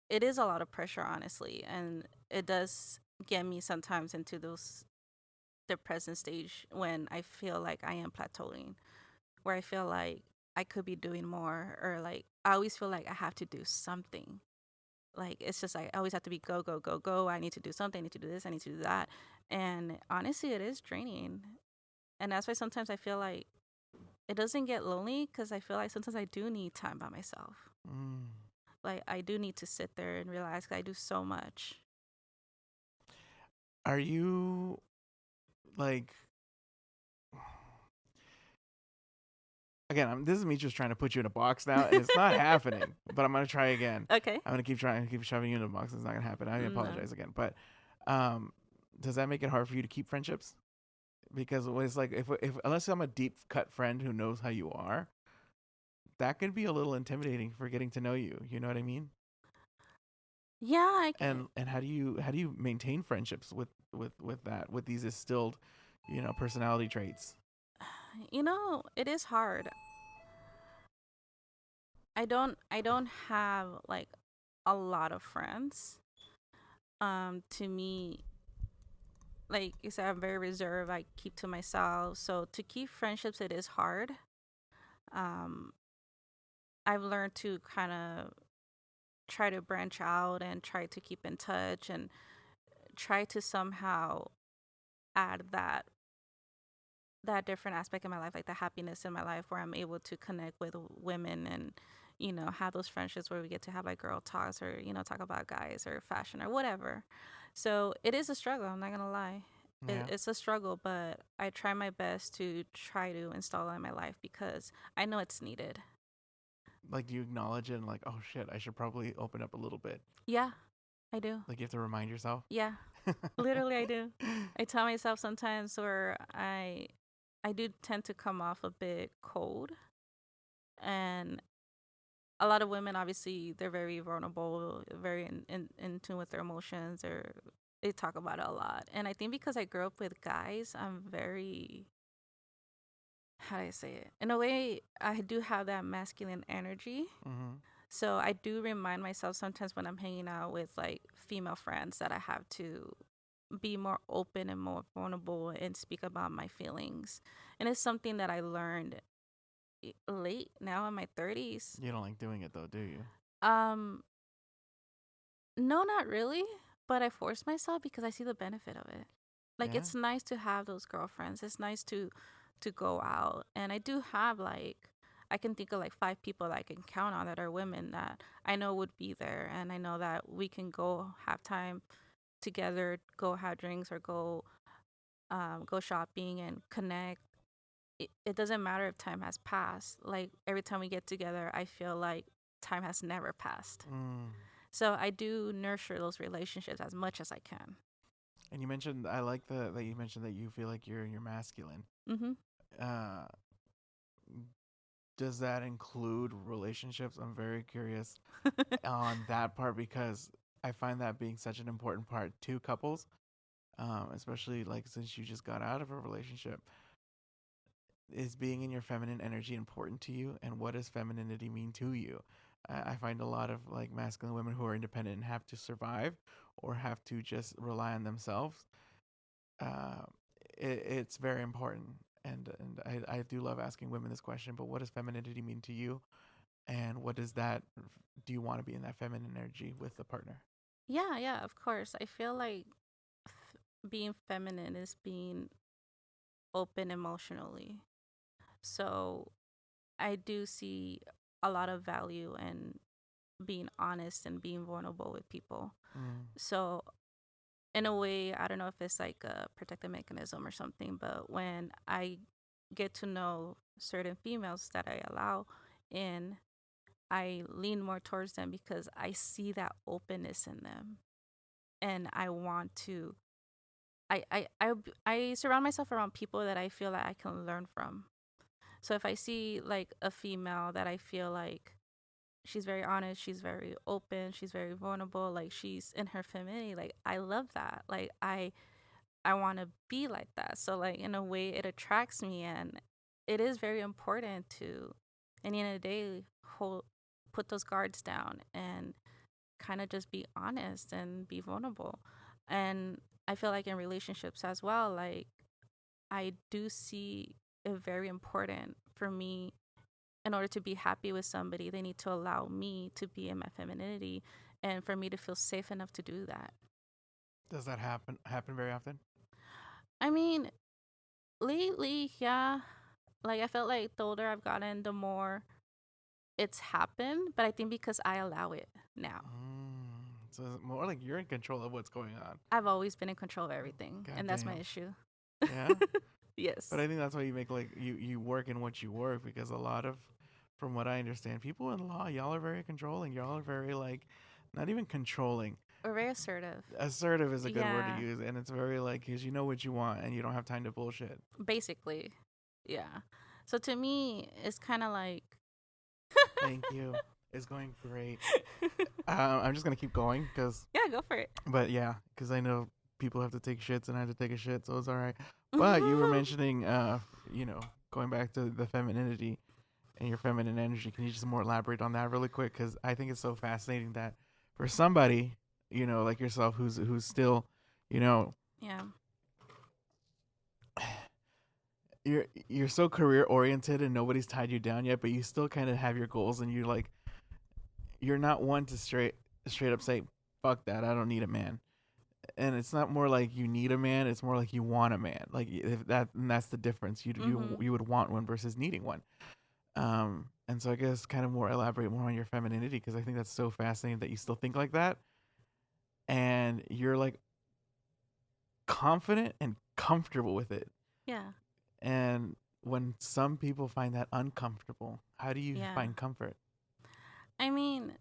it is a lot of pressure, honestly, and it does get me sometimes into those the present stage when I feel like I am plateauing, where I feel like I could be doing more, or like I always feel like I have to do something. Like it's just like I always have to be go go go go. I need to do something. I need to do this. I need to do that. And honestly, it is draining. And that's why sometimes I feel like it doesn't get lonely because I feel like sometimes I do need time by myself. Mm. Like I do need to sit there and realize 'cause I do so much. Are you like again? This is me just trying to put you in a box now, and it's not happening. But I'm gonna try again. Okay. I'm gonna keep trying, keep shoving you in a box. It's not gonna happen. I No. apologize again. But does that make it hard for you to keep friendships? Because it's like if unless I'm a deep cut friend who knows how you are, that could be a little intimidating for getting to know you. You know what I mean? Yeah, I can. And how do you maintain friendships with that with these instilled, personality traits? It is hard. I don't have like a lot of friends. To me, like you said, I'm very reserved. I keep to myself. So to keep friendships, it is hard. Um, I've learned to kind of try to branch out and try to keep in touch and try to somehow add that different aspect in my life, like the happiness in my life, where I'm able to connect with women and have those friendships where we get to have like girl talks or talk about guys or fashion or whatever. So it is a struggle. I'm not gonna lie. Yeah. It's a struggle, but I try my best to try to install it in my life because I know it's needed. Like, do you acknowledge it and like, oh shit, I should probably open up a little bit? Yeah, I do. Like, you have to remind yourself. Yeah, literally, I do. I tell myself sometimes where I do tend to come off a bit cold, and a lot of women obviously they're very vulnerable, very in tune with their emotions, or they talk about it a lot. And I think because I grew up with guys, I'm very, how do I say it? In a way, I do have that masculine energy. Mm-hmm. So I do remind myself sometimes when I'm hanging out with like female friends that I have to be more open and more vulnerable and speak about my feelings. And it's something that I learned late now in my 30s. You don't like doing it though, do you? Um no, not really, but I force myself because I see the benefit of it. Like Yeah. it's nice to have those girlfriends. It's nice to go out. And I do have like I can think of like 5 people that I can count on that are women that I know would be there, and I know that we can go have time together, go have drinks or go shopping and connect. It doesn't matter if time has passed. Like every time we get together, I feel like time has never passed. Mm. So I do nurture those relationships as much as I can. And you mentioned, I like that you mentioned that you feel like you're masculine. Mhm. Uh, does that include relationships? I'm very curious on that part because I find that being such an important part to couples, especially like since you just got out of a relationship. Is being in your feminine energy important to you, and what does femininity mean to you? I find a lot of like masculine women who are independent and have to survive or have to just rely on themselves. Uh, it's very important, and I do love asking women this question. But what does femininity mean to you, and what does that? Do you want to be in that feminine energy with a partner? Yeah, yeah, of course. I feel like being feminine is being open emotionally. So I do see a lot of value in being honest and being vulnerable with people. Mm. So in a way, I don't know if it's like a protective mechanism or something, but when I get to know certain females that I allow in, I lean more towards them because I see that openness in them, and I want to. I surround myself around people that I feel like I can learn from. So if I see like a female that I feel like she's very honest, she's very open, she's very vulnerable, like she's in her femininity, like I love that. Like I want to be like that. So like in a way it attracts me, and it is very important to at the end of the day put those guards down and kind of just be honest and be vulnerable. And I feel like in relationships as well, like I do see it very important for me in order to be happy with somebody, they need to allow me to be in my femininity and for me to feel safe enough to do that. Does that happen very often? I mean, lately, yeah. Like I felt like the older I've gotten, the more it's happened, but I think because I allow it now. So it's more like you're in control of what's going on. I've always been in control of everything, God and that's my damn. issue. Yeah. Yes. But I think that's why you make like you work in what you work, because a lot of, from what I understand, people in law, y'all are very controlling. Y'all are very like, not even controlling. We're very assertive. Assertive is a good word to Yeah. use, and it's very like, because you know what you want and you don't have time to bullshit. Basically. Yeah. So to me, it's kind of like. Thank you. It's going great. I'm just gonna keep going because, Yeah, go for it. but yeah, because I know people have to take shits and I have to take a shit, so it's all right. But you were mentioning, going back to the femininity and your feminine energy. Can you just more elaborate on that really quick? Because I think it's so fascinating that for somebody, like yourself, who's still, Yeah. you're so career oriented and nobody's tied you down yet, but you still kind of have your goals, and you're not one to straight up say, fuck that, I don't need a man. And it's not more like you need a man, it's more like you want a man. Like, if that's the difference. You would want one versus needing one. And so I guess kind of more elaborate more on your femininity, because I think that's so fascinating that you still think like that, and you're like confident and comfortable with it. Yeah. And when some people find that uncomfortable, how do you Yeah. find comfort? I mean,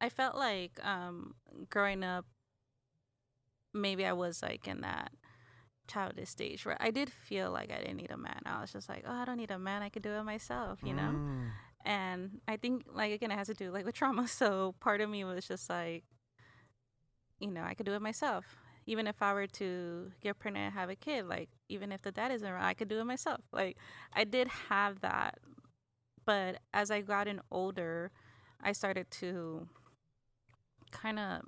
I felt like growing up, maybe I was like in that childish stage where I did feel like I didn't need a man. I was just like, oh, I don't need a man. I could do it myself, you know? And I think, like, again, it has to do like with trauma. So part of me was just like, I could do it myself. Even if I were to get pregnant and have a kid, like, even if the dad isn't around, I could do it myself. Like, I did have that. But as I gotten older, I started to kind of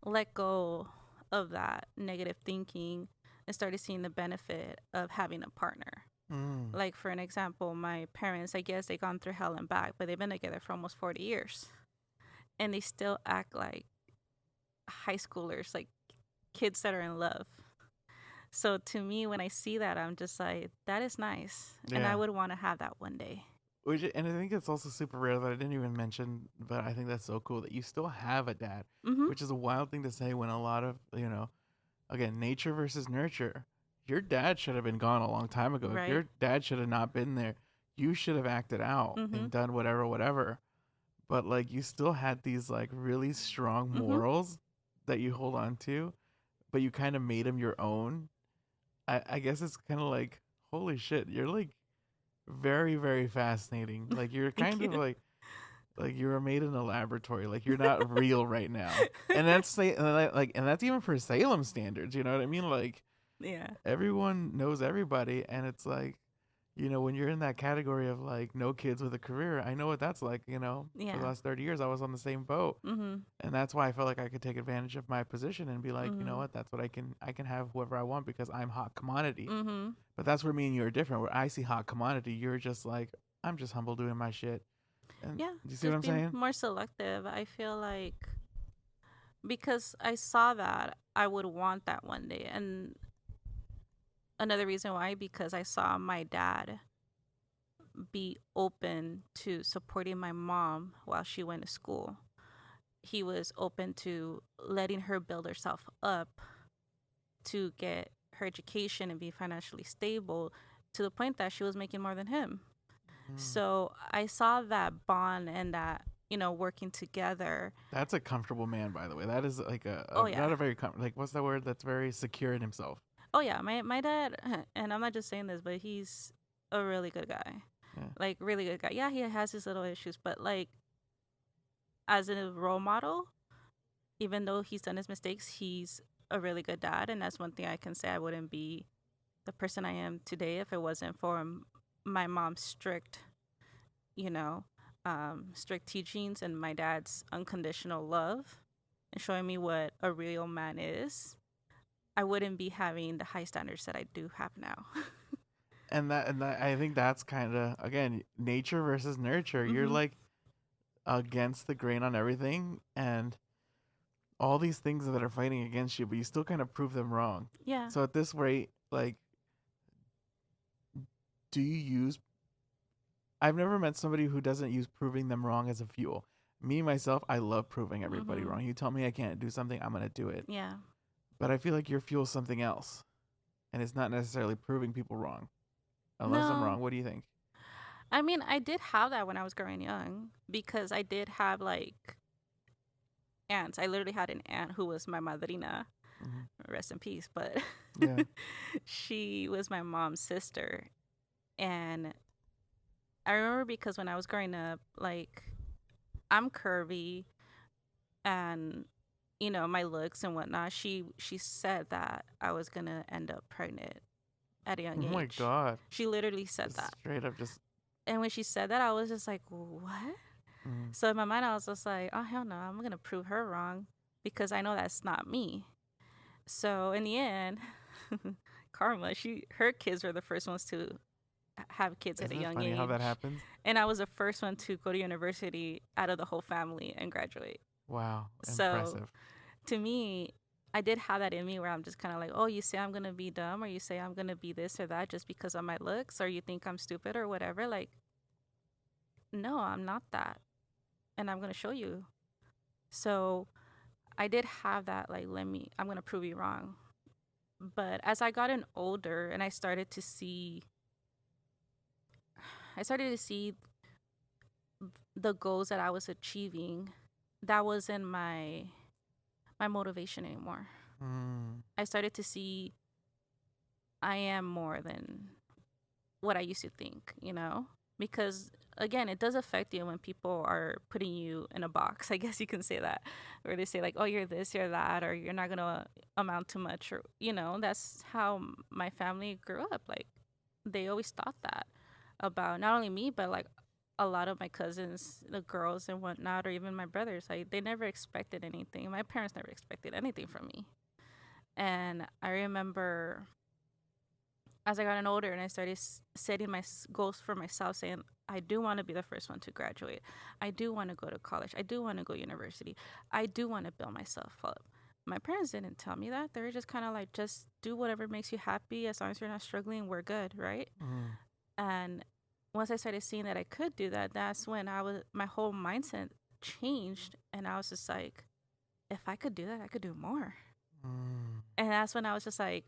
let go of that negative thinking and started seeing the benefit of having a partner. Like, for an example, my parents, I guess they gone through hell and back, but they've been together for almost 40 years. And they still act like high schoolers, like kids that are in love. So to me, when I see that, I'm just like, that is nice. And Yeah. I would want to have that one day. And I think it's also super rare that I didn't even mention, but I think that's so cool that you still have a dad, Mm-hmm. which is a wild thing to say when a lot of, again, nature versus nurture. Your dad should have been gone a long time ago. Right. Your dad should have not been there. You should have acted out and done whatever. But like, you still had these like really strong morals that you hold on to, but you kind of made them your own. I guess it's kind of like, holy shit, you're like very, very fascinating. Like, you're kind of like you were made in a laboratory. Like, you're not real right now. And that's and that's even for Salem standards. You know what I mean? Like, Yeah. everyone knows everybody, and it's like, when you're in that category of like no kids with a career, I know what that's like. For Yeah. the last 30 years, I was on the same boat, and that's why I felt like I could take advantage of my position and be like, you know what, that's what I can have whoever I want because I'm hot commodity. But that's where me and you are different. Where I see hot commodity, you're just like, I'm just humble doing my shit. And Yeah. do you see what I'm saying? More selective. I feel like because I saw that, I would want that one day. And another reason why, because I saw my dad be open to supporting my mom while she went to school. He was open to letting her build herself up to get her education and be financially stable to the point that she was making more than him. So I saw that bond and that, working together. That's a comfortable man, by the way. That is like Oh, yeah. not a very like, what's that word? That's very secure in himself. Oh, yeah. My dad, and I'm not just saying this, but he's a really good guy. Yeah. Like, really good guy. Yeah, he has his little issues, but like, as a role model, even though he's done his mistakes, he's a really good dad. And that's one thing I can say. I wouldn't be the person I am today if it wasn't for my mom's strict, strict teachings and my dad's unconditional love and showing me what a real man is. I wouldn't be having the high standards that I do have now. And that I think that's kind of, again, nature versus nurture. You're like, against the grain on everything, and all these things that are fighting against you, but you still kind of prove them wrong. Yeah. So at this rate, like, do you use? I've never met somebody who doesn't use proving them wrong as a fuel. Me myself, I love proving everybody Mhm. wrong. You tell me I can't do something, I'm gonna do it. Yeah. But I feel like your fuel's something else, and it's not necessarily proving people wrong. Unless I'm No. wrong, what do you think? I mean, I did have that when I was growing young because I did have like aunts. I literally had an aunt who was my madrina, rest in peace, but Yeah. she was my mom's sister. And I remember because when I was growing up, like, I'm curvy and my looks and whatnot. She said that I was gonna end up pregnant at a young Oh my age. god. She literally said Just that. straight up just. And when she said that, I was just like, what? Mm. So in my mind, I was just like, oh, hell no, I'm going to prove her wrong because I know that's not me. So in the end, Karma, her kids were the first ones to have kids at a Isn't it young funny how that age. happens? And I was the first one to go to university out of the whole family and graduate. Wow. So Impressive. to me, I did have that in me where I'm just kind of like, oh, you say I'm going to be dumb or you say I'm going to be this or that just because of my looks or you think I'm stupid or whatever. Like, no, I'm not that. And I'm going to show you. So I did have that, like, I'm going to prove you wrong. But as I gotten older and I started to see the goals that I was achieving, that wasn't my motivation anymore. I started to see I am more than what I used to think, because again, it does affect you when people are putting you in a box. I guess you can say that, where they say like, oh, you're this, you're that, or you're not gonna amount to much, or that's how my family grew up. Like, they always thought that about not only me, but like a lot of my cousins, the girls and whatnot, or even my brothers. Like, they never expected anything. My parents never expected anything from me. And I remember as I got older and I started setting my goals for myself, saying, I do want to be the first one to graduate. I do want to go to college. I do want to go to university. I do want to build myself up. My parents didn't tell me that. They were just kind of like, just do whatever makes you happy. As long as you're not struggling, we're good, right? And once I started seeing that I could do that, that's when my whole mindset changed. And I was just like, if I could do that, I could do more. And that's when I was just like,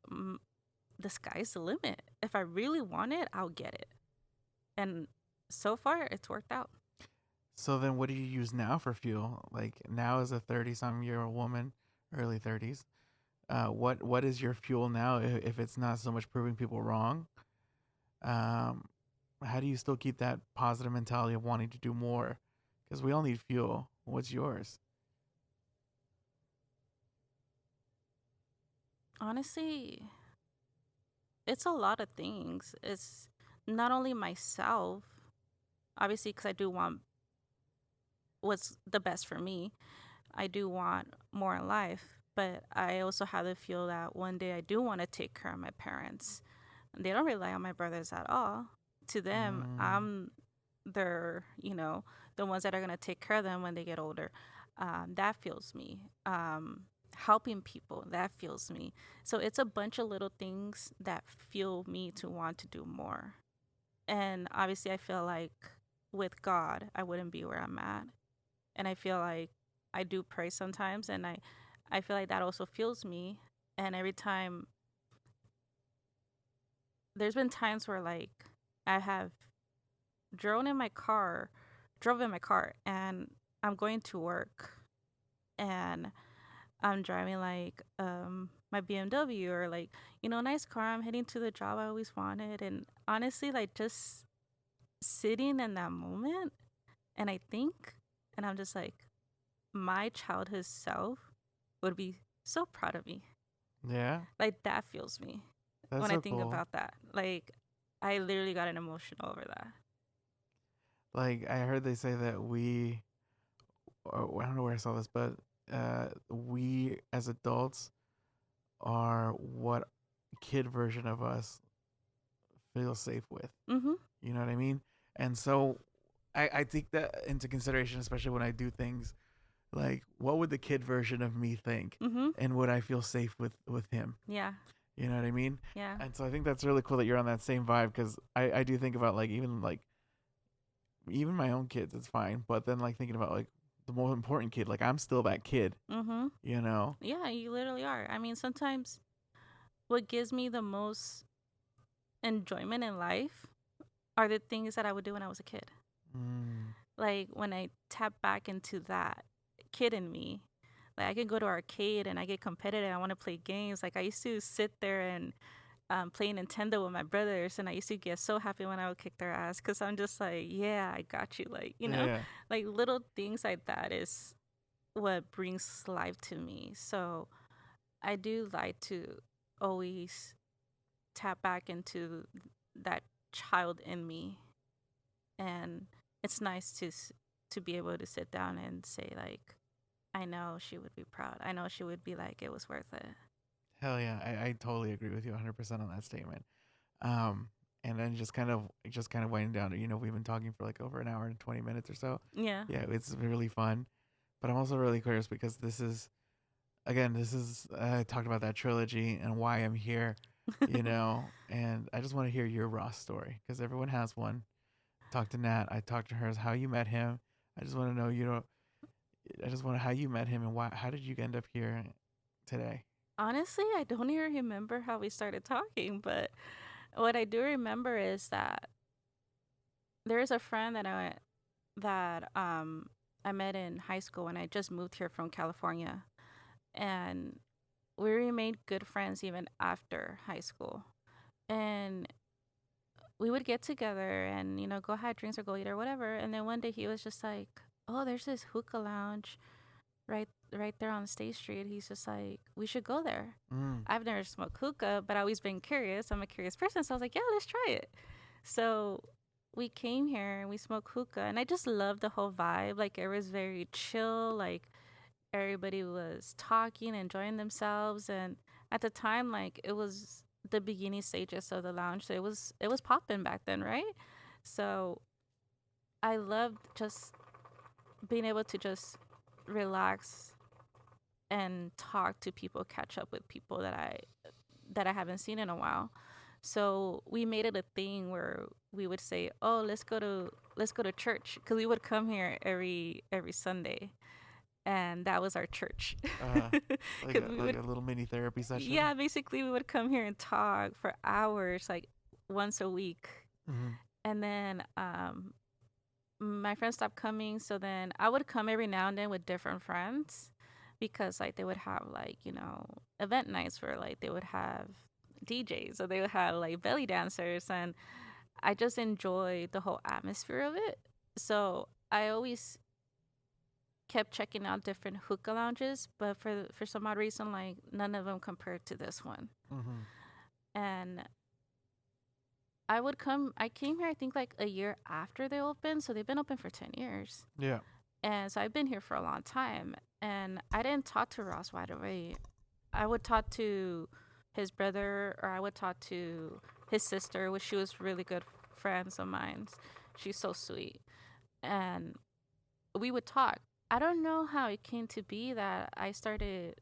the sky's the limit. If I really want it, I'll get it. And so far, it's worked out. So then what do you use now for fuel? Like, now as a 30-some-year-old woman, early 30s, what is your fuel now if it's not so much proving people wrong? How do you still keep that positive mentality of wanting to do more? Because we all need fuel. What's yours? Honestly, it's a lot of things. It's not only myself, obviously, because I do want what's the best for me. I do want more in life, but I also have to feel that one day I do want to take care of my parents. They don't rely on my brothers at all. To them, I'm the ones that are going to take care of them when they get older. That fuels me. Helping people, that fuels me. So it's a bunch of little things that fuel me to want to do more. And obviously, I feel like with God, I wouldn't be where I'm at. And I feel like I do pray sometimes, and I feel like that also fuels me. And every time, there's been times where like I have drove in my car, and I'm going to work, and I'm driving like my BMW or like nice car. I'm heading to the job I always wanted, and honestly, like just sitting in that moment, and I think, and I'm just like, my childhood self would be so proud of me. Yeah. Like, that fuels me. That's when so I think cool. about that. Like, I literally got an emotional over that. Like, I heard they say that I don't know where I saw this, but we as adults are what kid version of us feel safe with. Mm-hmm. You know what I mean? And so I take that into consideration, especially when I do things like, what would the kid version of me think, Mm-hmm. and would I feel safe with him? Yeah. You know what I mean? Yeah. And so I think that's really cool that you're on that same vibe, because I do think about like even my own kids, it's fine, but then like thinking about like the more important kid, like I'm still that kid, Mm-hmm. you know? Yeah, you literally are. I mean, sometimes what gives me the most enjoyment in life are the things that I would do when I was a kid. Mm. Like when I tap back into that kid in me, like I can go to arcade and I get competitive. I want to play games. Like I used to sit there and play Nintendo with my brothers, and I used to get so happy when I would kick their ass because I'm just like, yeah, I got you. Like Yeah. like little things like that is what brings life to me. So I do like to always tap back into that child in me, and it's nice to be able to sit down and say like, I know she would be proud. I know she would be like, it was worth it. Hell yeah, I totally agree with you 100% on that statement. And then just kind of winding down. We've been talking for like over an hour and 20 minutes or so. Yeah. Yeah, it's really fun. But I'm also really curious because this is I talked about that trilogy and why I'm here, and I just want to hear your Ross story because everyone has one. Talk to Nat. I talked to her as how you met him. I just want to know, I just want to how you met him and why. How did you end up here today? Honestly, I don't even remember how we started talking, but what I do remember is that there is a friend that I met in high school when I just moved here from California, and we remained good friends even after high school. And we would get together and go have drinks or go eat or whatever. And then one day he was just like, "Oh, there's this hookah lounge right there on State Street." He's just like, "We should go there." Mm. I've never smoked hookah, but I always been curious. I'm a curious person, so I was like, "Yeah, let's try it." So we came here and we smoked hookah, and I just loved the whole vibe. Like it was very chill. Like everybody was talking, enjoying themselves, and at the time, like it was the beginning stages of the lounge, so it was popping back then, right? So I loved just being able to just relax and talk to people, catch up with people that I haven't seen in a while. So we made it a thing where we would say, "Oh, let's go to church," because we would come here every Sunday, and that was our church. Uh, like 'Cause a, we like would, a little mini therapy session. yeah, basically we would come here and talk for hours, like once a week, Mm-hmm. and then my friends stopped coming, so then I would come every now and then with different friends because like they would have like event nights where like they would have DJs or they would have like belly dancers, and I just enjoy the whole atmosphere of it. So I always kept checking out different hookah lounges, but for some odd reason, like none of them compared to this one. Mm-hmm. And I came here I think like a year after they opened, so they've been open for 10 years. Yeah. And so I've been here for a long time, and I didn't talk to Ross right away. I would talk to his brother, or I would talk to his sister, which she was really good friends of mine. She's so sweet. And we would talk. I don't know how it came to be that I started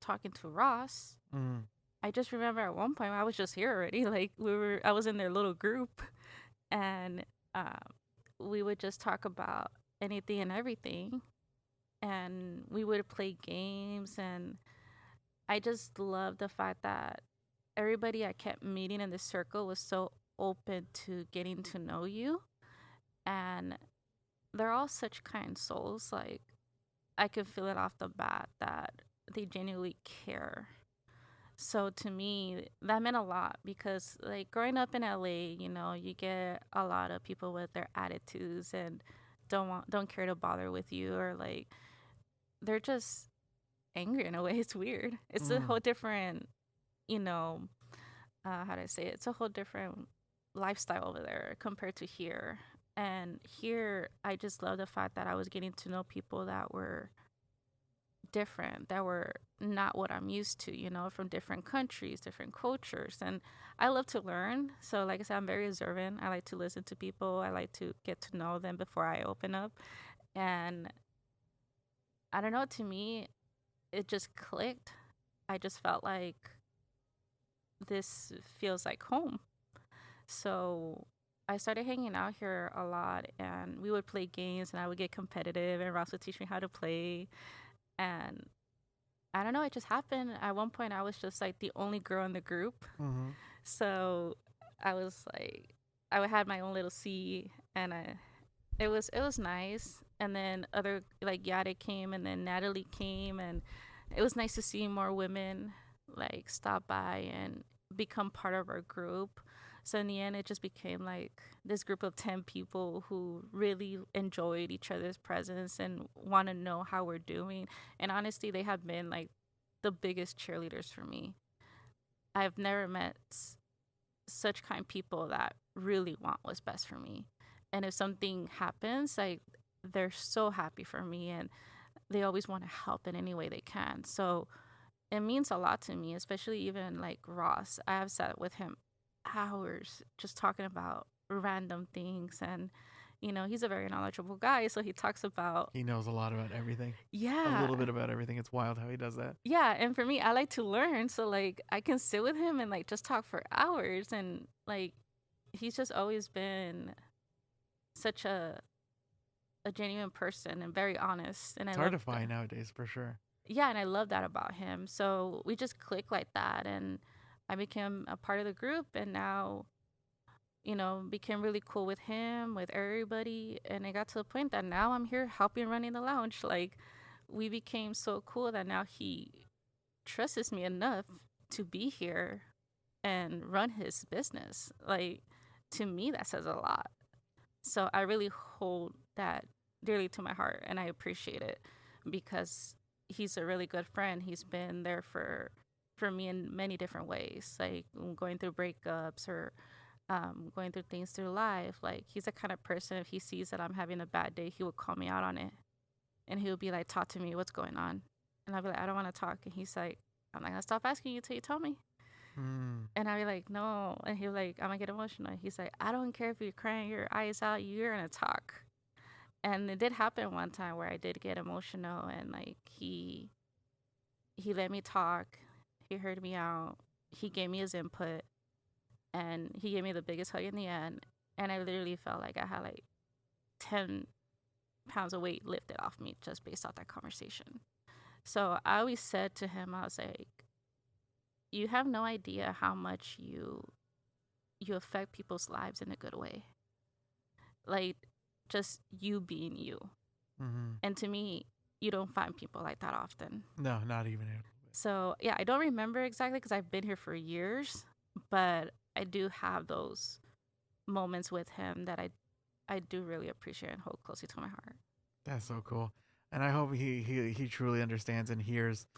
talking to Ross. Mm. I just remember at one point I was just here already. Like I was in their little group, and we would just talk about anything and everything, and we would play games. And I just love the fact that everybody I kept meeting in this circle was so open to getting to know you, and they're all such kind souls. Like I could feel it off the bat that they genuinely care. So to me, that meant a lot because like growing up in LA, you get a lot of people with their attitudes and don't care to bother with you, or like they're just angry in a way. It's weird. It's a Mm. whole different, you know, how do I say it? It's a whole different lifestyle over there compared to here. And here, I just love the fact that I was getting to know people that were different, that were not what I'm used to, from different countries, different cultures. And I love to learn. So, like I said, I'm very observant. I like to listen to people. I like to get to know them before I open up. And I don't know, to me, it just clicked. I just felt like this feels like home. So I started hanging out here a lot, and we would play games, and I would get competitive, and Ross would teach me how to play. And I don't know, it just happened. At one point, I was just like the only girl in the group. Mm-hmm. So I was like, I had my own little C, and it was nice. And then other, like, Yada came, and then Natalie came, and it was nice to see more women like stop by and become part of our group. So in the end, it just became like this group of 10 people who really enjoyed each other's presence and want to know how we're doing. And honestly, they have been like the biggest cheerleaders for me. I've never met such kind people that really want what's best for me. And if something happens, like, they're so happy for me, and they always want to help in any way they can. So it means a lot to me, especially even like Ross. I have sat with him hours just talking about random things. And, he's a very knowledgeable guy. So he talks about, He knows a lot about everything. A yeah, little bit about everything. It's wild how he does that. yeah. And for me, I like to learn. So, like, I can sit with him and like just talk for hours. And like, he's just always been such a genuine person and very honest. And It's I hard to love find nowadays, for sure. yeah, and I love that about him. So we just clicked like that, and I became a part of the group, and now, became really cool with him, with everybody. And it got to the point that now I'm here helping running the lounge. Like, we became so cool that now he trusts me enough to be here and run his business. Like, to me, that says a lot. So I really hold that dearly to my heart, and I appreciate it because he's a really good friend. He's been there for me in many different ways, like going through breakups or going through things through life. Like, he's the kind of person, if he sees that I'm having a bad day, he would call me out on it, and he would be like, "Talk to me, what's going on?" And I'll be like, "I don't want to talk." And he's like, "I'm not gonna stop asking you till you tell me." And I'd be like, "No." And he'll like, "I'm gonna get emotional." He's like, "I don't care if you're crying your eyes out, you're gonna talk." And it did happen one time where I did get emotional, and like, he let me talk. He heard me out. He gave me his input, and he gave me the biggest hug in the end. And I literally felt like I had like 10 pounds of weight lifted off me just based off that conversation. So I always said to him, I was like, "You have no idea how much you affect people's lives in a good way. Like, just you being you." Mm-hmm. And to me, you don't find people like that often. No, not even. So, yeah, I don't remember exactly because I've been here for years, but I do have those moments with him that I do really appreciate and hold closely to my heart. That's so cool. And I hope he truly understands and hears,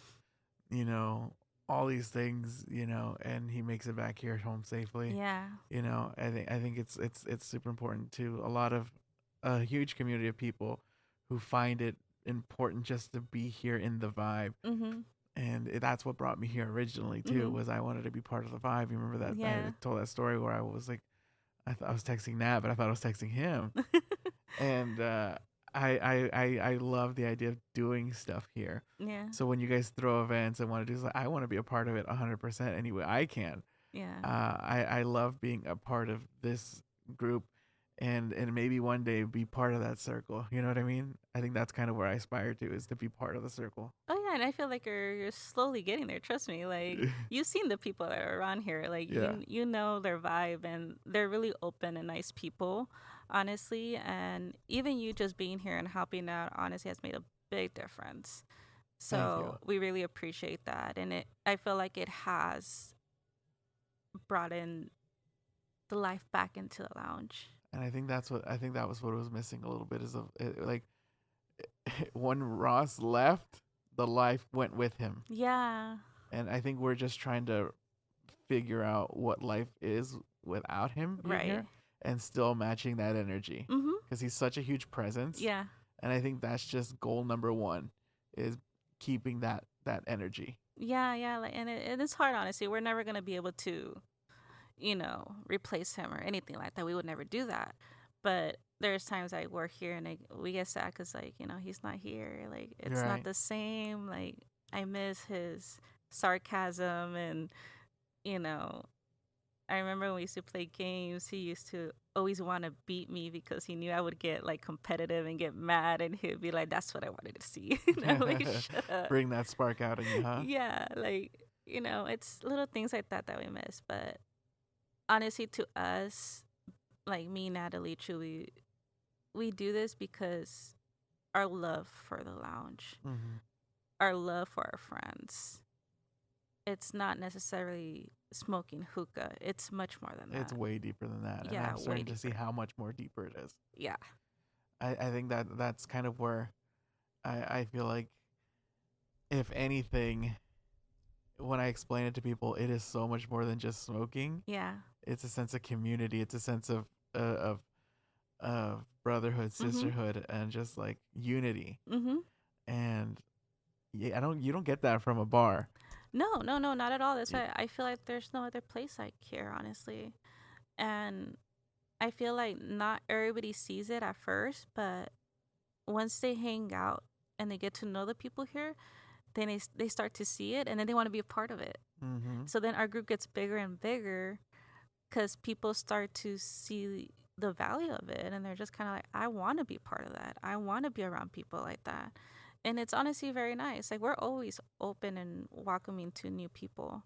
all these things, and he makes it back here at home safely. Yeah. I think it's super important to a huge community of people who find it important just to be here in the vibe. Mm-hmm. And that's what brought me here originally too. Was I wanted to be part of the vibe. You remember that? Yeah. I told that story where I was like, I thought I was texting Nat, but I thought I was texting him. And I love the idea of doing stuff here. Yeah. So when you guys throw events and want to do, like, I want to be a part of it 100% any way I can. Yeah. I love being a part of this group, and maybe one day be part of that circle. You know what I mean? I think that's kind of where I aspire to, is to be part of the circle. Oh yeah, and I feel like you're slowly getting there. Trust me. Like, you've seen the people that are around here. Like, Yeah. you know their vibe, and they're really open and nice people, honestly. And even you just being here and helping out, honestly, has made a big difference. So we really appreciate that, and I feel like it has brought in the life back into the lounge. And I think that was what was missing a little bit, is like when Ross left, the life went with him. Yeah. And I think we're just trying to figure out what life is without him being Right. here, and still matching that energy, Mm-hmm. because he's such a huge presence. Yeah. And I think that's just goal number one, is keeping that energy. Yeah, like, and it is hard, honestly. We're never gonna be able to, replace him or anything like that. We would never do that. But there's times like we're here and like, we get sad because like he's not here. Like it's not Right. the same. Like I miss his sarcasm and you know I remember when we used to play games. He used to always want to beat me because he knew I would get like competitive and get mad, and he'd be like, "That's what I wanted to see." And I'm like, "Shut up." Bring that spark out in you, huh? Yeah, like it's little things like that we miss. But honestly, to us, like me, Natalie, truly, we do this because our love for the lounge, Mm-hmm. our love for our friends. It's not necessarily smoking hookah. It's much more than that. It's way deeper than that. And Yeah, I'm way starting to see deeper. how much more deeper it is. Yeah. I think that's kind of where I feel like, if anything, when I explain it to people, it is so much more than just smoking. Yeah. It's a sense of community. It's a sense of brotherhood, sisterhood, and just like unity. Mhm. And you don't get that from a bar. No, not at all. That's Yeah. why I feel like there's no other place like here, honestly. And I feel like not everybody sees it at first, but once they hang out and they get to know the people here, then they start to see it, and then they want to be a part of it. Mm-hmm. So then our group gets bigger and bigger because people start to see the value of it, and they're just kind of like, I want to be part of that. I want to be around people like that. And it's honestly very nice. Like, we're always open and welcoming to new people.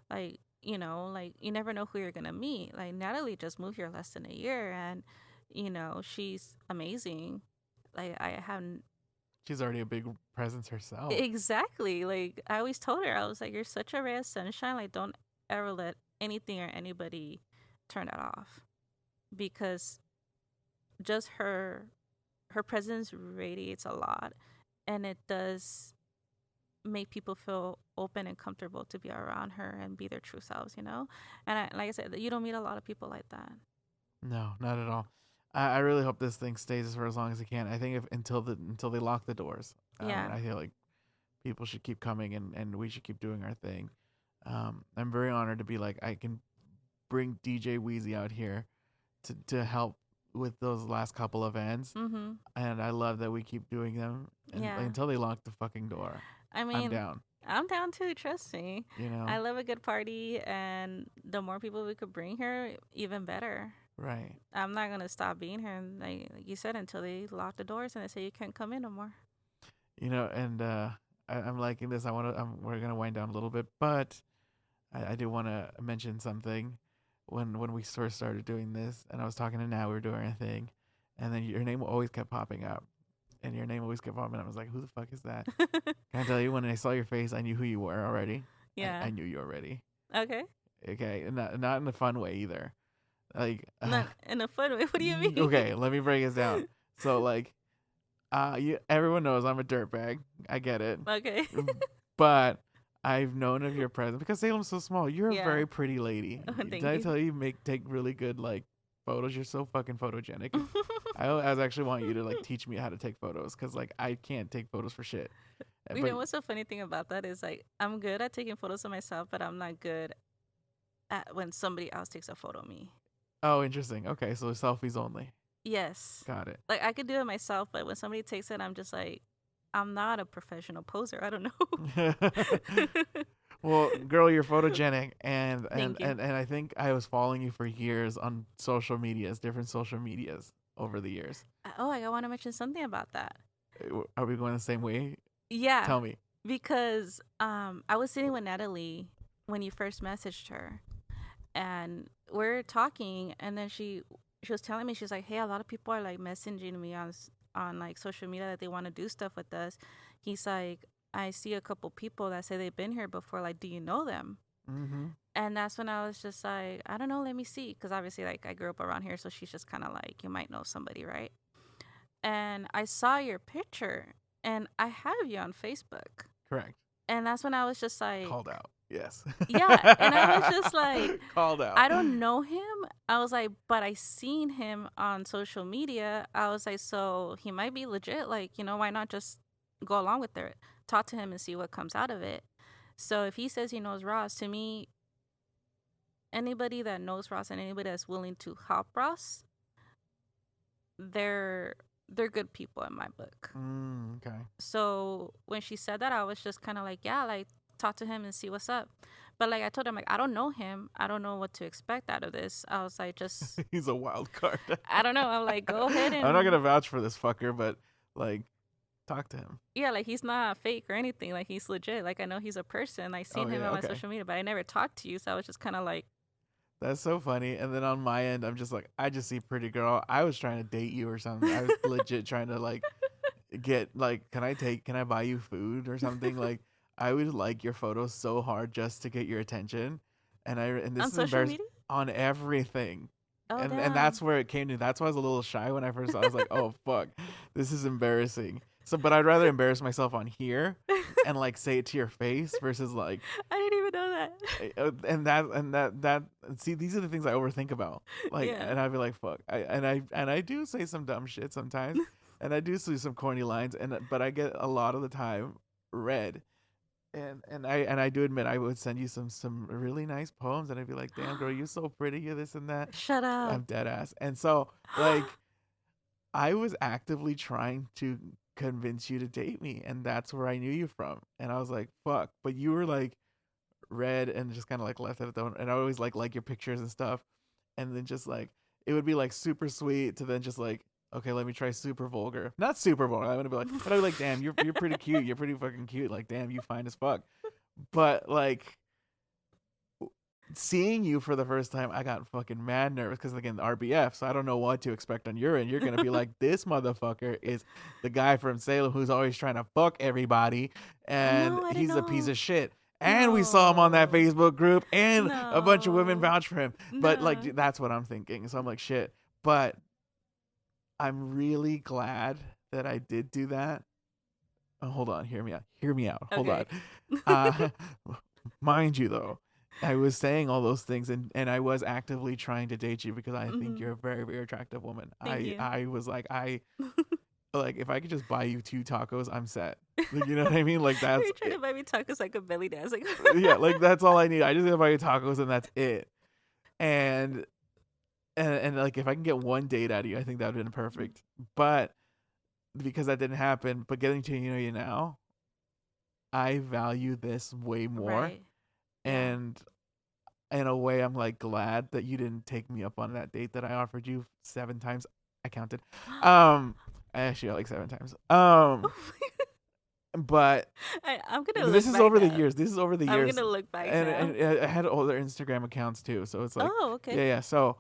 Like, like you never know who you're going to meet. Like, Natalie just moved here less than a year, and, she's amazing. Like, I haven't. She's already a big presence herself. Exactly. Like, I always told her, I was like, you're such a ray of sunshine. Like, don't ever let anything or anybody turn that off. Because just her presence radiates a lot, and it does make people feel open and comfortable to be around her and be their true selves, and like I said, you don't meet a lot of people like that. No, not at all. I really hope this thing stays for as long as it can. I think until they lock the doors. Yeah. I feel like people should keep coming, and we should keep doing our thing. I'm very honored to be like, I can bring DJ Wheezy out here to help with those last couple events. Mm-hmm. And I love that we keep doing them until they lock the fucking door. I mean, I'm down. I'm down too, trust me. I love a good party, and the more people we could bring here, even better. Right. I'm not gonna stop being here, and like you said, until they lock the doors and they say you can't come in no more. And I'm liking this. We're gonna wind down a little bit, but I do want to mention something. When we first started doing this, and I was talking to Now, we were doing our thing, and then your name always kept popping up, and your name always kept popping up. I was like, who the fuck is that? Can I tell you, when I saw your face, I knew who you were already. Yeah. I knew you already. Okay. Okay, and not in a fun way either. Like, not in a fun way. What do you mean? Okay, let me break this down. So like, everyone knows I'm a dirtbag. I get it. Okay. But I've known of your presence because Salem's so small. You're Yeah. a very pretty lady. Oh, thank Did I you. tell you take really good like photos? You're so fucking photogenic. I was actually want you to like teach me how to take photos, because like I can't take photos for shit. You know what's the funny thing about that is, like, I'm good at taking photos of myself, but I'm not good at when somebody else takes a photo of me. Oh, interesting. Okay, so selfies only. Yes. Got it. Like, I could do it myself, but when somebody takes it, I'm just like, I'm not a professional poser. I don't know. Well, girl, you're photogenic, and Thank you. and I think I was following you for years on different social medias over the years. Oh, I want to mention something about that. Are we going the same way? Yeah. Tell me. Because I was sitting with Natalie when you first messaged her, and we're talking, and then she was telling me, she's like, hey, a lot of people are like messaging me on like social media that they want to do stuff with us. He's like, I see a couple people that say they've been here before. Like, do you know them? Mm-hmm. And that's when I was just like, I don't know, let me see. Because obviously, like, I grew up around here, so she's just kind of like, you might know somebody, right? And I saw your picture, and I have you on Facebook. Correct. And that's when I was just like... Called out. Yes. Yeah, and I was just like... Called out. I don't know him. I was like, but I seen him on social media. I was like, so he might be legit. Like, why not just go along with it? talk to him and see what comes out of it. So if he says he knows Ross, to me, anybody that knows Ross and anybody that's willing to help Ross, they're good people in my book. Okay. So when she said that, I was just kind of like, yeah, like talk to him and see what's up. But like I told him, like I don't know him. I don't know what to expect out of this. I was like, just He's a wild card. I don't know. I'm like, go ahead and I'm not gonna vouch for this fucker, but like, talk to him. yeah, like he's not fake or anything. Like he's legit. Like I know he's a person. I seen Oh, him yeah, on okay. my social media, but I never talked to you. So I was just kind of like, That's so funny. And then on my end, I'm just like, I just see pretty girl. I was trying to date you or something. I was legit trying to like get like, can I buy you food or something? Like, I would like your photos so hard just to get your attention. And this on is social embarrassing media. on everything. Oh And damn. that's where it came to. That's why I was a little shy when I first saw. I was like, oh fuck, this is embarrassing. So, but I'd rather embarrass myself on here and like say it to your face versus like I didn't even know that. and that see, these are the things I overthink about. Like, Yeah. and I'd be like, fuck. I do say some dumb shit sometimes, and I do say some corny lines, but I get a lot of the time read. And I do admit I would send you some really nice poems, and I'd be like, damn girl, you're so pretty, you're this and that. Shut up. I'm dead ass. And so like I was actively trying to convince you to date me, and that's where I knew you from. And I was like, fuck. But you were like read and just kind of like left it at the and I always like your pictures and stuff. And then just like it would be like super sweet to then just like, okay, let me try super vulgar. Not super vulgar. I would be like, but I'd be like, damn, you're pretty cute. You're pretty fucking cute. Like, damn, you fine as fuck. But like seeing you for the first time, I got fucking mad nervous because again, the RBF. So I don't know what to expect on your end. You're gonna be like, this motherfucker is the guy from Salem who's always trying to fuck everybody, and No, I didn't he's a piece know. of shit. And we saw him on that No. Facebook group, and a bunch of women No. vouch for him. But No. like, that's what I'm thinking. So I'm like, shit. But I'm really glad that I did do that. Oh, hold on, hear me out. Hear me out. Hold on. Okay. Mind you, though, I was saying all those things, and I was actively trying to date you because I think Mhm. you're a very, very attractive woman. Thank you. I was like, like if I could just buy you 2 tacos, I'm set. Like, you know what I mean? Like that's You're trying to buy me tacos so I could belly dance. Like, yeah, like that's all I need. I just gotta buy you tacos, and that's it. And and like if I can get one date out of you, I think that would have been perfect. But because that didn't happen, but getting to know you now, I value this way more. right. Yeah. And in a way, I'm like glad that you didn't take me up on that date that I offered you 7 times. I counted. I actually got like 7 times. But I'm gonna look this is back over the up. years. This is over the I'm years. gonna look back And now. I had all their Instagram accounts too. So it's like, Oh, okay. yeah. So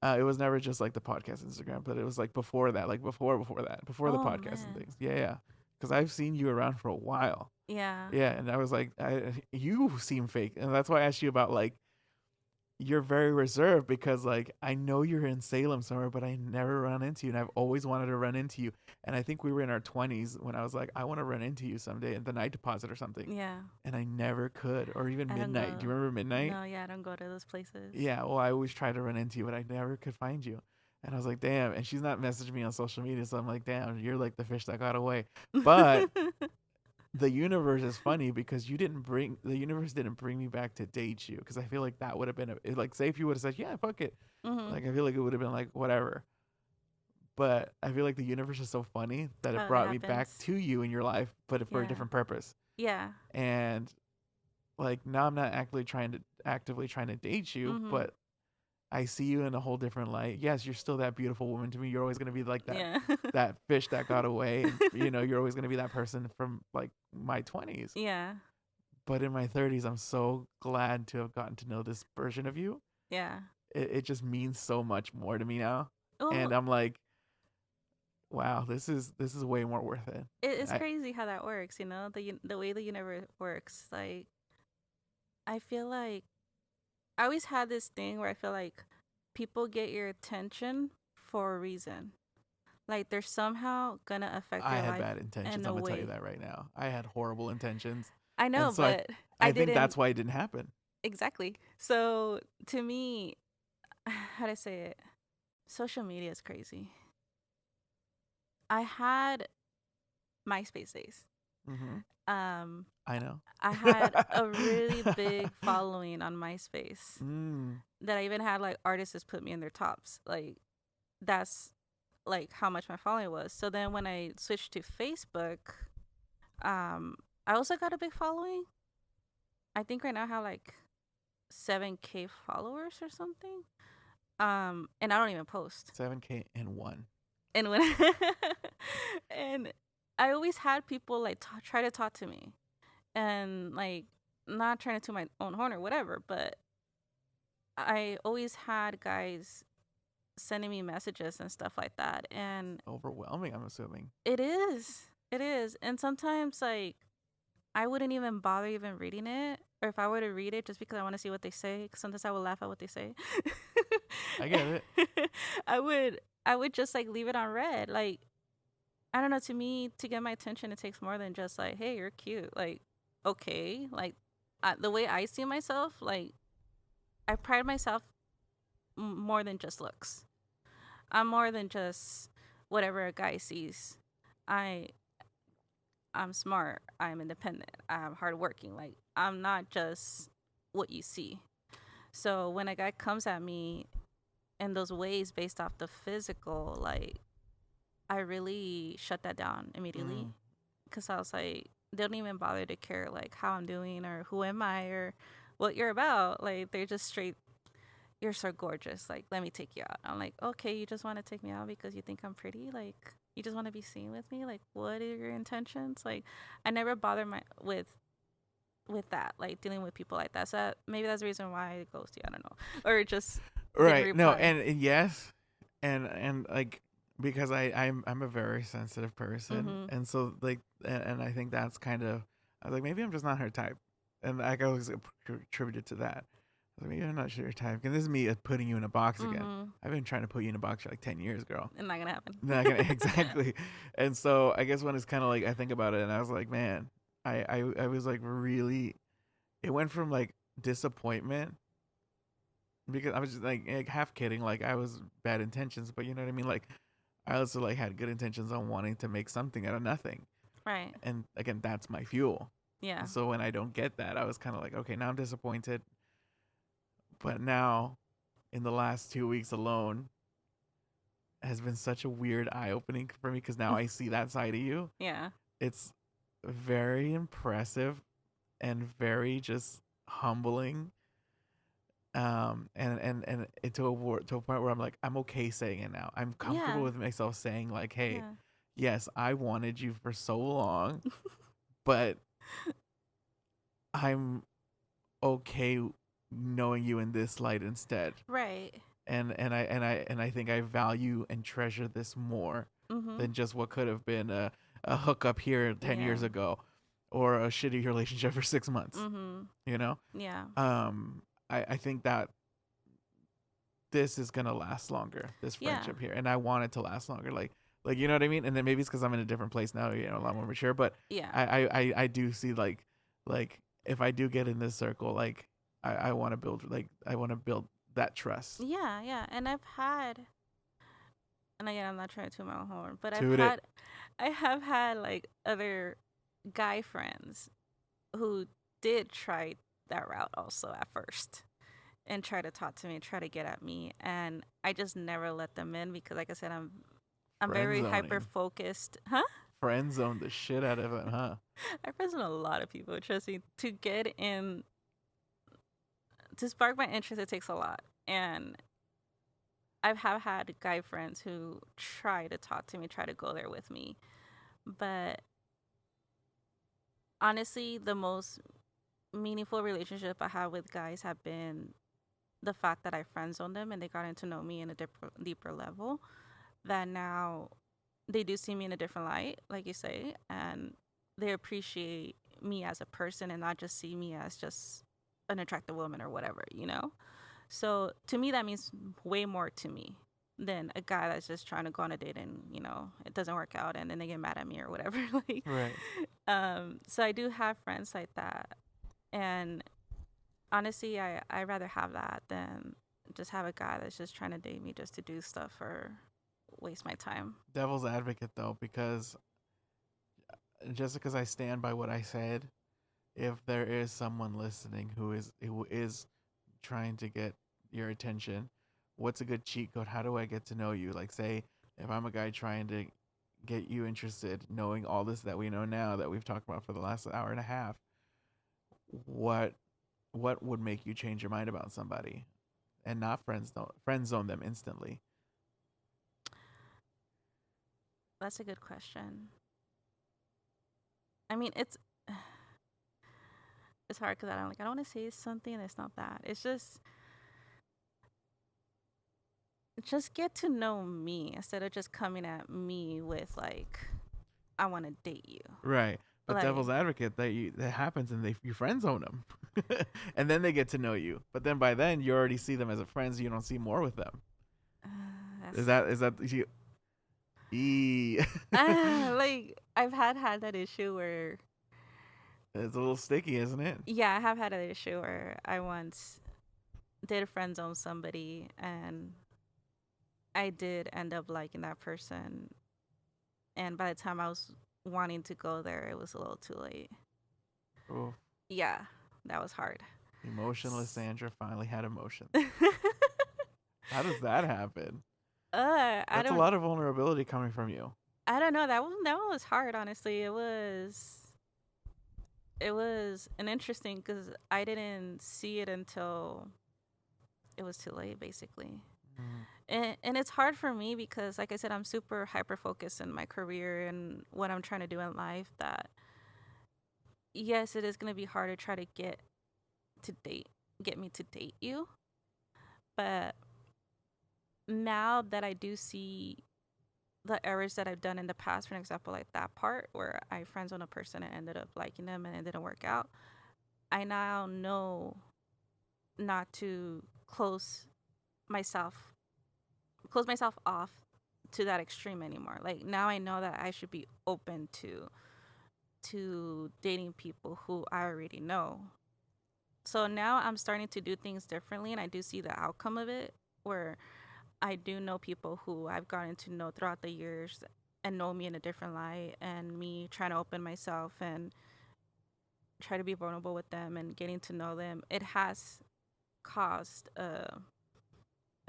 it was never just like the podcast Instagram, but it was like before that, like before that, before the Oh, podcast and man. things. Yeah. Because I've seen you around for a while. Yeah. Yeah. And I was like, you seem fake. And that's why I asked you about like, you're very reserved because like I know you're in Salem somewhere, but I never run into you, and I've always wanted to run into you. And I think we were in our 20s when I was like, I want to run into you someday at the night deposit or something, Yeah. and I never could, or even I don't midnight. Do you go. remember midnight? No, yeah, I don't go to those places. Yeah. Well, I always try to run into you, but I never could find you. And I was like, damn. And she's not messaging me on social media, so I'm like, damn, you're like the fish that got away. But the universe is funny because the universe didn't bring me back to date you, because I feel like that would have been like, say if you would have said, yeah, fuck it, Mhm. like I feel like it would have been like whatever. But I feel like the universe is so funny that it How it brought me back happens. to you in your life, but for a Yeah. different purpose. Yeah. And like now I'm not actively trying to date you, Mhm. but I see you in a whole different light. Yes, you're still that beautiful woman to me. You're always gonna be like that Yeah. that fish that got away. And, you're always gonna be that person from like my 20s. Yeah. But in my 30s, I'm so glad to have gotten to know this version of you. Yeah. It just means so much more to me now. Oh, And I'm like, wow, this is way more worth it. it's I- crazy how that works. You know, the way the universe works. Like, I feel like I always had this thing where I feel like people get your attention for a reason. Like they're somehow gonna affect I your had life bad intentions. in a I'm gonna tell way. you that right now. I had horrible intentions. I know, so but I I think didn't that's why it didn't happen. exactly. So to me, how to say it, social media is crazy. I had MySpace days. Mm-hmm. Um, I know. I had a really big following on MySpace Mm. that I even had like artists put me in their tops. Like that's like how much my following was. So then when I switched to Facebook, um, I also got a big following. I think right now I have like 7K followers or something. And I don't even post. 7K and one. And when and I always had people like try to talk to me, and like not trying to toot my own horn or whatever, but I always had guys sending me messages and stuff like that, and Overwhelming, I'm assuming. it is, and sometimes like I wouldn't even bother even reading it, or if I were to read it just because I want to see what they say, 'cause sometimes I will laugh at what they say. I get it. I would just like leave it on red. Like I don't know. To me, to get my attention, it takes more than just like, hey, you're cute. Like okay, like the way I see myself, like I pride myself more than just looks. I'm more than just whatever a guy sees. I I'm smart. I'm independent. I'm hardworking. Like I'm not just what you see. So when a guy comes at me in those ways based off the physical, like I really shut that down immediately Mm. because I was like, they don't even bother to care like how I'm doing or who am I or what you're about. Like they're just straight. You're so gorgeous. Like let me take you out. I'm like, okay, you just want to take me out because you think I'm pretty. Like you just want to be seen with me. Like what are your intentions? Like I never bother my with that, like dealing with people like that. So maybe that's the reason why I ghosted you. I don't know, or just didn't Right. No, reply. and yes, and like because I'm a very sensitive person, Mhm. and so like and I think that's kind of I was like maybe I'm just not her type, and I always attribute it to that. I was like, maybe I'm not your type. And this is me putting you in a box again. Mhm. I've been trying to put you in a box for like 10 years, girl. It's not gonna happen. Not gonna exactly. And so I guess when it's kind of like I think about it, and I was like, man, I was like really. It went from like disappointment because I was just like half kidding, like I was bad intentions, but you know what I mean. Like I also like had good intentions on wanting to make something out of nothing, Right. and again, that's my fuel. Yeah. And so when I don't get that, I was kind of like, okay, now I'm disappointed. But now, in the last 2 weeks alone, has been such a weird eye opening for me because now I see that side of you. Yeah. It's very impressive and very just humbling. And it to a point where I'm like, I'm okay saying it now. I'm comfortable Yeah. with myself saying like, hey, Yeah. yes, I wanted you for so long, but I'm okay knowing you in this light instead. Right. And I think I value and treasure this more Mhm. than just what could have been a hookup here 10 years Yeah. ago, or a shitty relationship for 6 months. Mhm. You know, Yeah. I think that this is gonna last longer. This Yeah. friendship here, and I want it to last longer. Like you know what I mean. And then maybe it's because I'm in a different place now. You know, a lot more mature. But Yeah. I do see like if I do get in this circle, like I want to build I want to build that trust. Yeah. Yeah. And I've had, and again, I'm not trying to toot my own horn, but To it. I have had like other guy friends who did try that route also at first and try to talk to me, try to get at me, and I just never let them in because, like I said, I'm Friend very hyper zoning. focused. Huh? Friend zone the shit out of him, huh? I friends with a lot of people. Trust me, to get in, to spark my interest, it takes a lot, and have had guy friends who try to talk to me, try to go there with me, but honestly, the most meaningful relationship I have with guys have been the fact that I friend zoned them and they got to know me in a deeper level. That now they do see me in a different light, like you say, and they appreciate me as a person and not just see me as just an attractive woman or whatever, you know? So to me, that means way more to me than a guy that's just trying to go on a date and, it doesn't work out and then they get mad at me or whatever. Like, Right. so I do have friends like that. And honestly, I rather have that than just have a guy that's just trying to date me just to do stuff or waste my time. Devil's advocate though, because just because I stand by what I said, if there is someone listening who is trying to get your attention, what's a good cheat code? How do I get to know you? Like, say, if I'm a guy trying to get you interested, knowing all this that we know now that we've talked about for the last hour and a half, what what would make you change your mind about somebody and not friend zone them instantly? That's a good question. I mean, it's hard because I don't want to say something that's not that. It's just get to know me instead of just coming at me with like, I want to date you. Right. But Like, devil's advocate, that happens and you friend zone them, and then they get to know you. But then by then you already see them as a friend, so you don't see more with them. that's Is that you? like I've had that issue where It's a little sticky, isn't it? yeah, I have had an issue where I once did friend zone somebody and I did end up liking that person, and by the time I was wanting to go there, it was a little too late. Oh, Yeah, that was hard. emotionless Sandra finally had emotion. How does that happen? I That's a don't lot of vulnerability coming from you. I don't know. That one was hard, honestly. It was an interesting because I didn't see it until it was too late, basically. Mm. And it's hard for me because, like I said, I'm super hyper focused in my career and what I'm trying to do in life. That yes, it is gonna be hard to try to get me to date you, but now that I do see the errors that I've done in the past, for example, like that part where I friends on a person and ended up liking them and it didn't work out, I now know not to myself close myself off to that extreme anymore. Like now I know that I should be open to dating people who I already know. So now I'm starting to do things differently and I do see the outcome of it where I do know people who I've gotten to know throughout the years and know me in a different light, and me trying to open myself and try to be vulnerable with them and getting to know them, it has caused a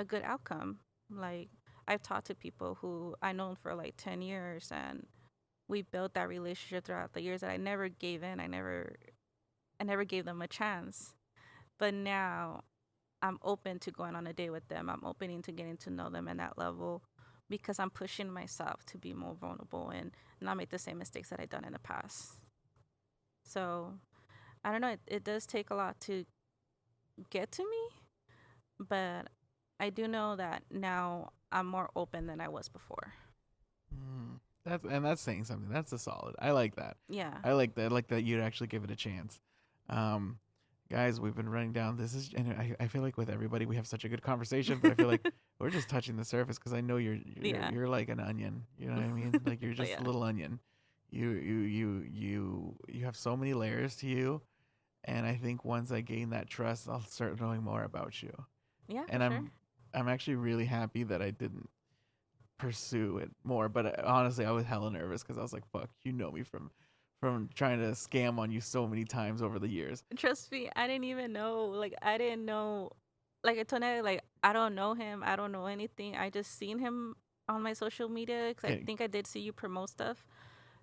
good outcome. Like I've talked to people who I known for like 10 years and we built that relationship throughout the years that I never gave in. I never gave them a chance. But now I'm open to going on a date with them. I'm opening to getting to know them in that level because I'm pushing myself to be more vulnerable and not make the same mistakes that I've done in the past. So I don't know. It does take a lot to get to me, but I do know that now I'm more open than I was before. Mm. That's saying something. That's a solid. I like that. Yeah. I like that. I like that you'd actually give it a chance. Um, Guys, we've been running down. This is, and I feel like with everybody we have such a good conversation, but I feel like we're just touching the surface because I know Yeah. you're like an onion. You know what I mean? Like you're just Yeah. a little onion. You have so many layers to you, and I think once I gain that trust, I'll start knowing more about you. Yeah, And for sure. I'm actually really happy that I didn't pursue it more. But honestly, I was hella nervous because I was like, "Fuck, you know me from trying to scam on you so many times over the years." Trust me, I didn't even know. Like, I didn't know. Like, I told Natalie, like, I don't know him. I don't know anything. I just seen him on my social media because I Okay. think I did see you promote stuff.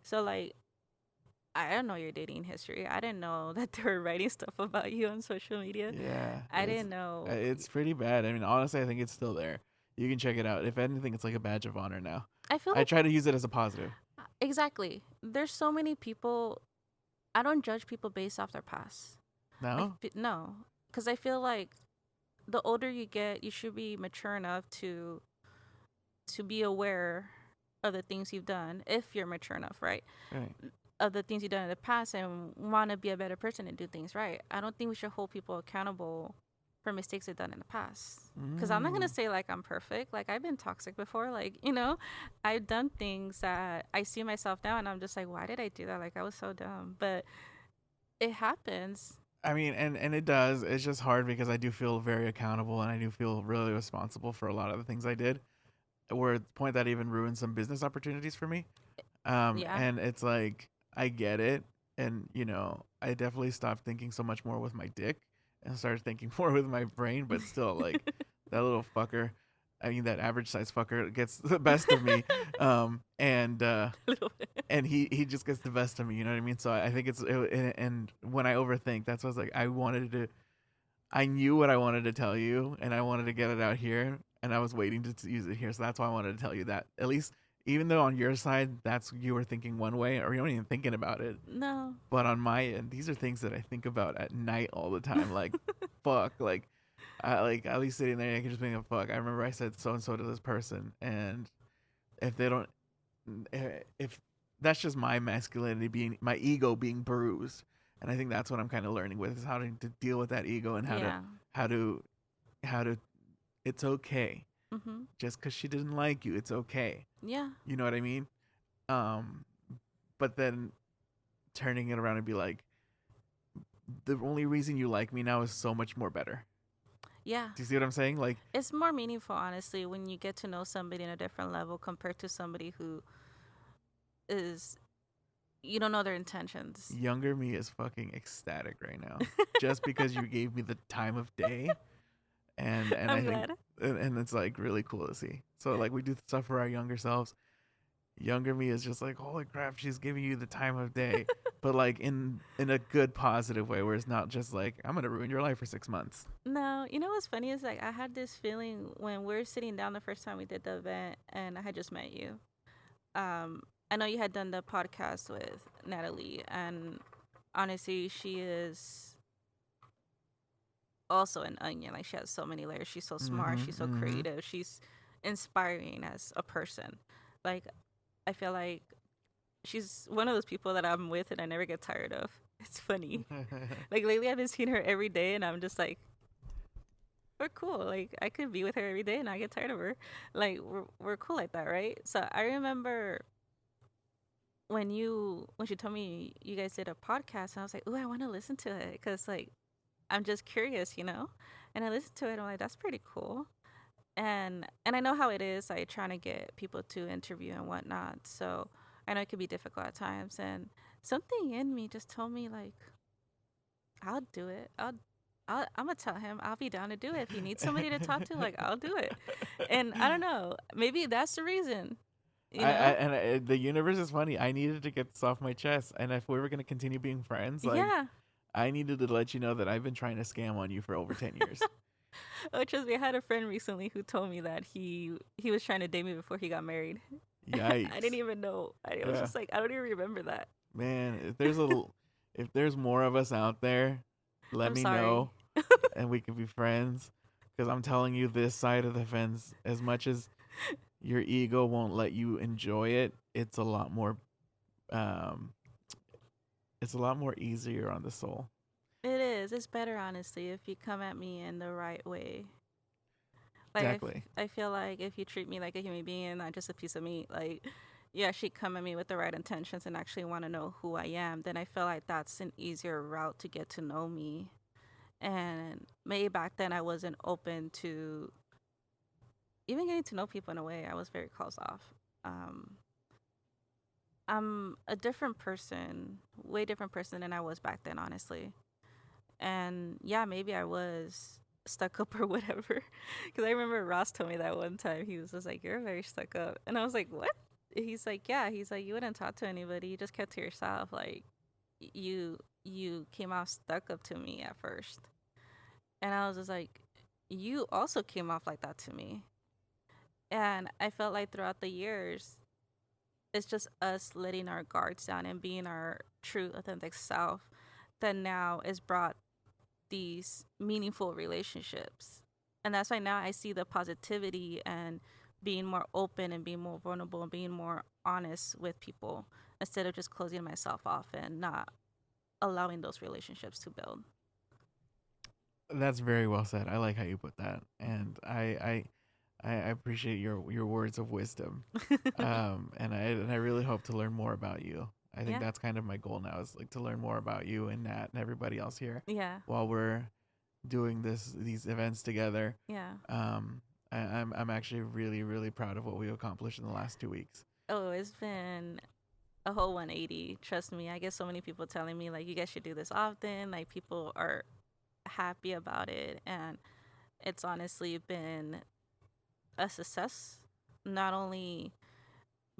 So, like, I don't know your dating history. I didn't know that they were writing stuff about you on social media. Yeah, I didn't know. it's pretty bad. I mean, honestly, I think it's still there. You can check it out. If anything, it's like a badge of honor now. I feel I like try to use it as a positive. exactly. There's so many people. I don't judge people based off their past. No, No, because I feel like the older you get, you should be mature enough to be aware of the things you've done. If you're mature enough, right? right? Of the things you've done in the past and want to be a better person and do things right. I don't think we should hold people accountable for mistakes they've done in the past. Because I'm not gonna Mm. say like I'm perfect. Like I've been toxic before. Like I've done things that I see myself now and I'm just like, why did I do that? Like I was so dumb. But it happens. I mean, and it does. It's just hard because I do feel very accountable and I do feel really responsible for a lot of the things I did. Where at the point that even ruined some business opportunities for me. Yeah. And it's like I get it. And, I definitely stopped thinking so much more with my dick and started thinking more with my brain, but still, like, that little fucker, I mean, that average size fucker gets the best of me. And he just gets the best of me, you know what I mean? So I think and when I overthink, that's what I was like, I knew what I wanted to tell you, and I wanted to get it out here, and I was waiting to use it here. So that's why I wanted to tell you that. At least, even though on your side, you were thinking one way, or you weren't even thinking about it. No. But on my end, these are things that I think about at night all the time. Like, fuck. I'll be sitting there and I can just think of fuck. I remember I said so and so to this person, and if they don't, if that's just my masculinity my ego being bruised, and I think that's what I'm kind of learning with is how to deal with that ego and Yeah. how to it's okay. Mm-hmm. Just because she didn't like you, it's okay. Yeah. You know what I mean? But then turning it around and be like, the only reason you like me now is so much more better. Yeah. Do you see what I'm saying? Like, It's more meaningful, honestly, when you get to know somebody in a different level compared to somebody who is, you don't know their intentions. younger me is fucking ecstatic right now, just because you gave me the time of day, and I I'm think, glad. and it's like really cool to see. So like we do stuff for our younger selves. Younger me is just like, holy crap, she's giving you the time of day, but like in a good positive way, where it's not just like I'm gonna ruin your life for 6 months. No, you know what's funny is like I had this feeling when we were sitting down the first time we did the event and I had just met you. I know you had done the podcast with Natalie, and honestly, she is also an onion. Like she has so many layers. She's so smart. Mm-hmm, She's so mm-hmm. creative. She's inspiring as a person. Like I feel like she's one of those people that I'm with and I never get tired of. It's funny. Like lately, I've been seeing her every day, and I'm just like, we're cool. Like I could be with her every day, and I get tired of her. Like we're cool like that, right? So I remember when she told me you guys did a podcast, and I was like, ooh, I want to listen to it because like I'm just curious, you know. And I listened to it, and I'm like, that's pretty cool. And I know how it is, like trying to get people to interview and whatnot. So I know it could be difficult at times, and something in me just told me like, I'll do it. I'm gonna tell him I'll be down to do it. If he needs somebody to talk to, like I'll do it. And I don't know, maybe that's the reason. You know? The universe is funny. I needed to get this off my chest, and if we were gonna continue being friends, like Yeah. I needed to let you know that I've been trying to scam on you for over 10 years. Oh, trust me, I had a friend recently who told me that he was trying to date me before he got married. Yikes. I didn't even know. I was Yeah. just like, I don't even remember that. Man, if there's more of us out there, let I'm me sorry. know, and we can be friends. Because I'm telling you, this side of the fence, as much as your ego won't let you enjoy it, it's a lot more, um, it's a lot more easier on the soul. It is. It's better, honestly, if you come at me in the right way. Like Exactly. I feel like if you treat me like a human being and not just a piece of meat, like you actually come at me with the right intentions and actually want to know who I am, then I feel like that's an easier route to get to know me. And maybe back then I wasn't open to even getting to know people in a way. I was very closed off. Um, I'm a different person, way different person than I was back then, honestly. And yeah, maybe I was stuck up or whatever. Because I remember Ross told me that one time. He was just like, "You're very stuck up," and I was like, "What?" He's like, "Yeah." He's like, "You wouldn't talk to anybody. You just kept to yourself. Like, you came off stuck up to me at first." And I was just like, "You also came off like that to me." And I felt like throughout the years, it's just us letting our guards down and being our true, authentic self that now is brought these meaningful relationships. And that's why now I see the positivity and being more open and being more vulnerable and being more honest with people instead of just closing myself off and not allowing those relationships to build. That's very well said. I like how you put that, and I appreciate your words of wisdom. And I really hope to learn more about you. I think Yeah. that's kind of my goal now is like to learn more about you and Nat and everybody else here Yeah. while we're doing these events together. Yeah. I'm actually really proud of what we accomplished in the last 2 weeks. Oh, it's been a whole 180. Trust me, I get so many people telling me like, you guys should do this often. Like, people are happy about it, and it's honestly been a success, not only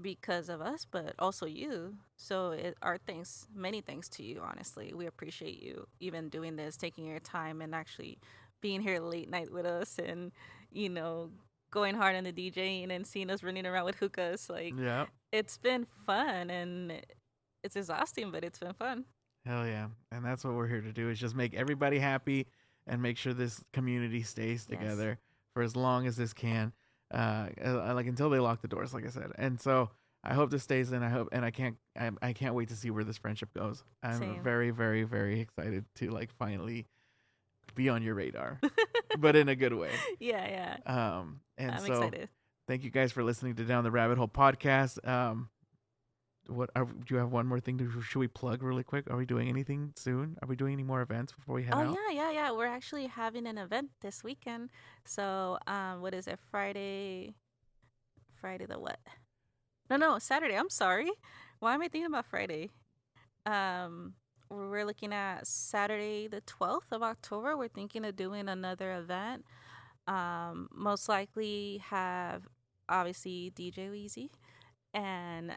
because of us, but also you. So our thanks, many thanks to you. Honestly, we appreciate you even doing this, taking your time, and actually being here late night with us, and you know, going hard on the DJing and seeing us running around with hookahs. Like, Yeah. it's been fun, and it's exhausting, but it's been fun. Hell yeah. And that's what we're here to do, is just make everybody happy and make sure this community stays Yes. together for as long as this can. Like until they lock the doors, like I said. And so I hope this stays in. I can't wait to see where this friendship goes. I'm Same. very, very, very excited to like finally be on your radar, but in a good way. Yeah. And I'm so excited. thank you guys for listening to Down the Rabbit Hole podcast. Do you have one more thing should we plug really quick? Are we doing anything soon? Are we doing any more events before we head out? Oh yeah. We're actually having an event this weekend. So what is it? Friday the what? No, Saturday. I'm sorry. Why am I thinking about Friday? We're looking at Saturday the 12th of October. We're thinking of doing another event. Most likely have obviously DJ Weezy and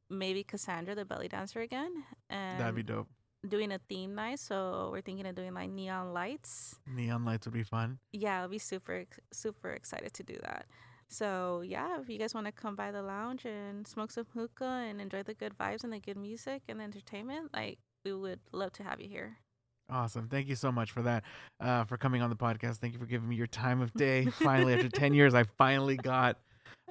maybe Cassandra the belly dancer again, That'd be and dope. doing a theme night. So we're thinking of doing like neon lights. Neon lights would be fun. Yeah, I'll be super excited to do that. So yeah, if you guys want to come by the lounge and smoke some hookah and enjoy the good vibes and the good music and the entertainment, like, we would love to have you here. Awesome. Thank you so much for that, for coming on the podcast. Thank you for giving me your time of day. Finally, after 10 years, I finally got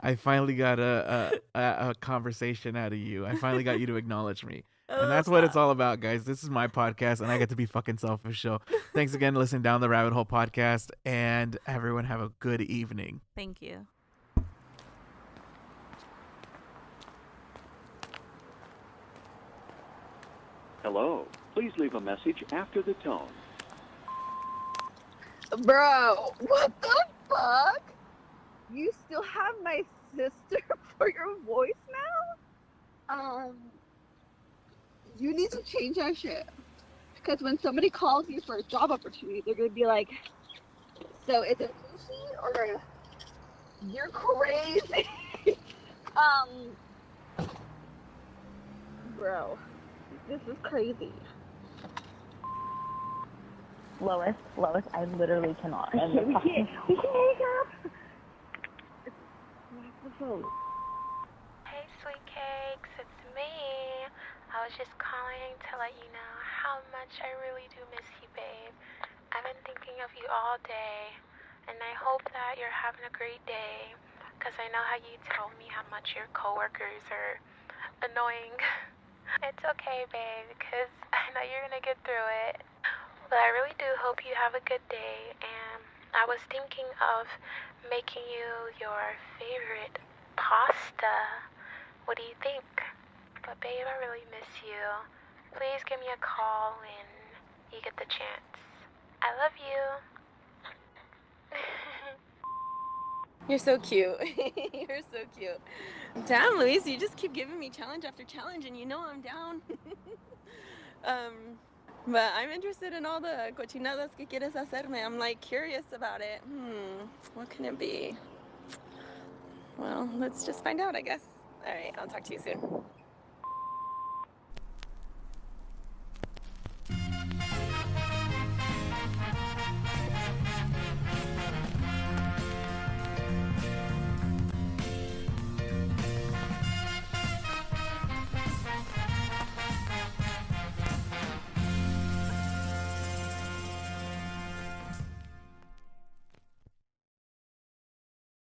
a conversation out of you. I finally got you to acknowledge me. And that's what it's all about, guys. This is my podcast, and I get to be fucking selfish. So thanks again. Listen Down the Rabbit Hole podcast, and everyone have a good evening. Thank you. Hello. Please leave a message after the tone. Bro, what the fuck? You still have my sister for your voicemail? You need to change that shit. Because when somebody calls you for a job opportunity, they're gonna be like, so is it sushi or you're crazy? Bro, this is crazy. Lois, I literally cannot. And We can't hang up. Hey, sweet cakes, it's me. I was just calling to let you know how much I really do miss you, babe. I've been thinking of you all day, and I hope that you're having a great day, because I know how you tell me how much your coworkers are annoying. It's okay, babe, because I know you're going to get through it. But I really do hope you have a good day, and I was thinking of making you your favorite pasta. What do you think? But babe, I really miss you. Please give me a call when you get the chance. I love you. You're so cute. You're so cute. Damn, Luis, you just keep giving me challenge after challenge, and you know I'm down. But I'm interested in all the cochinadas que quieres hacerme. I'm like curious about it. What can it be? Well, let's just find out, I guess. All right, I'll talk to you soon.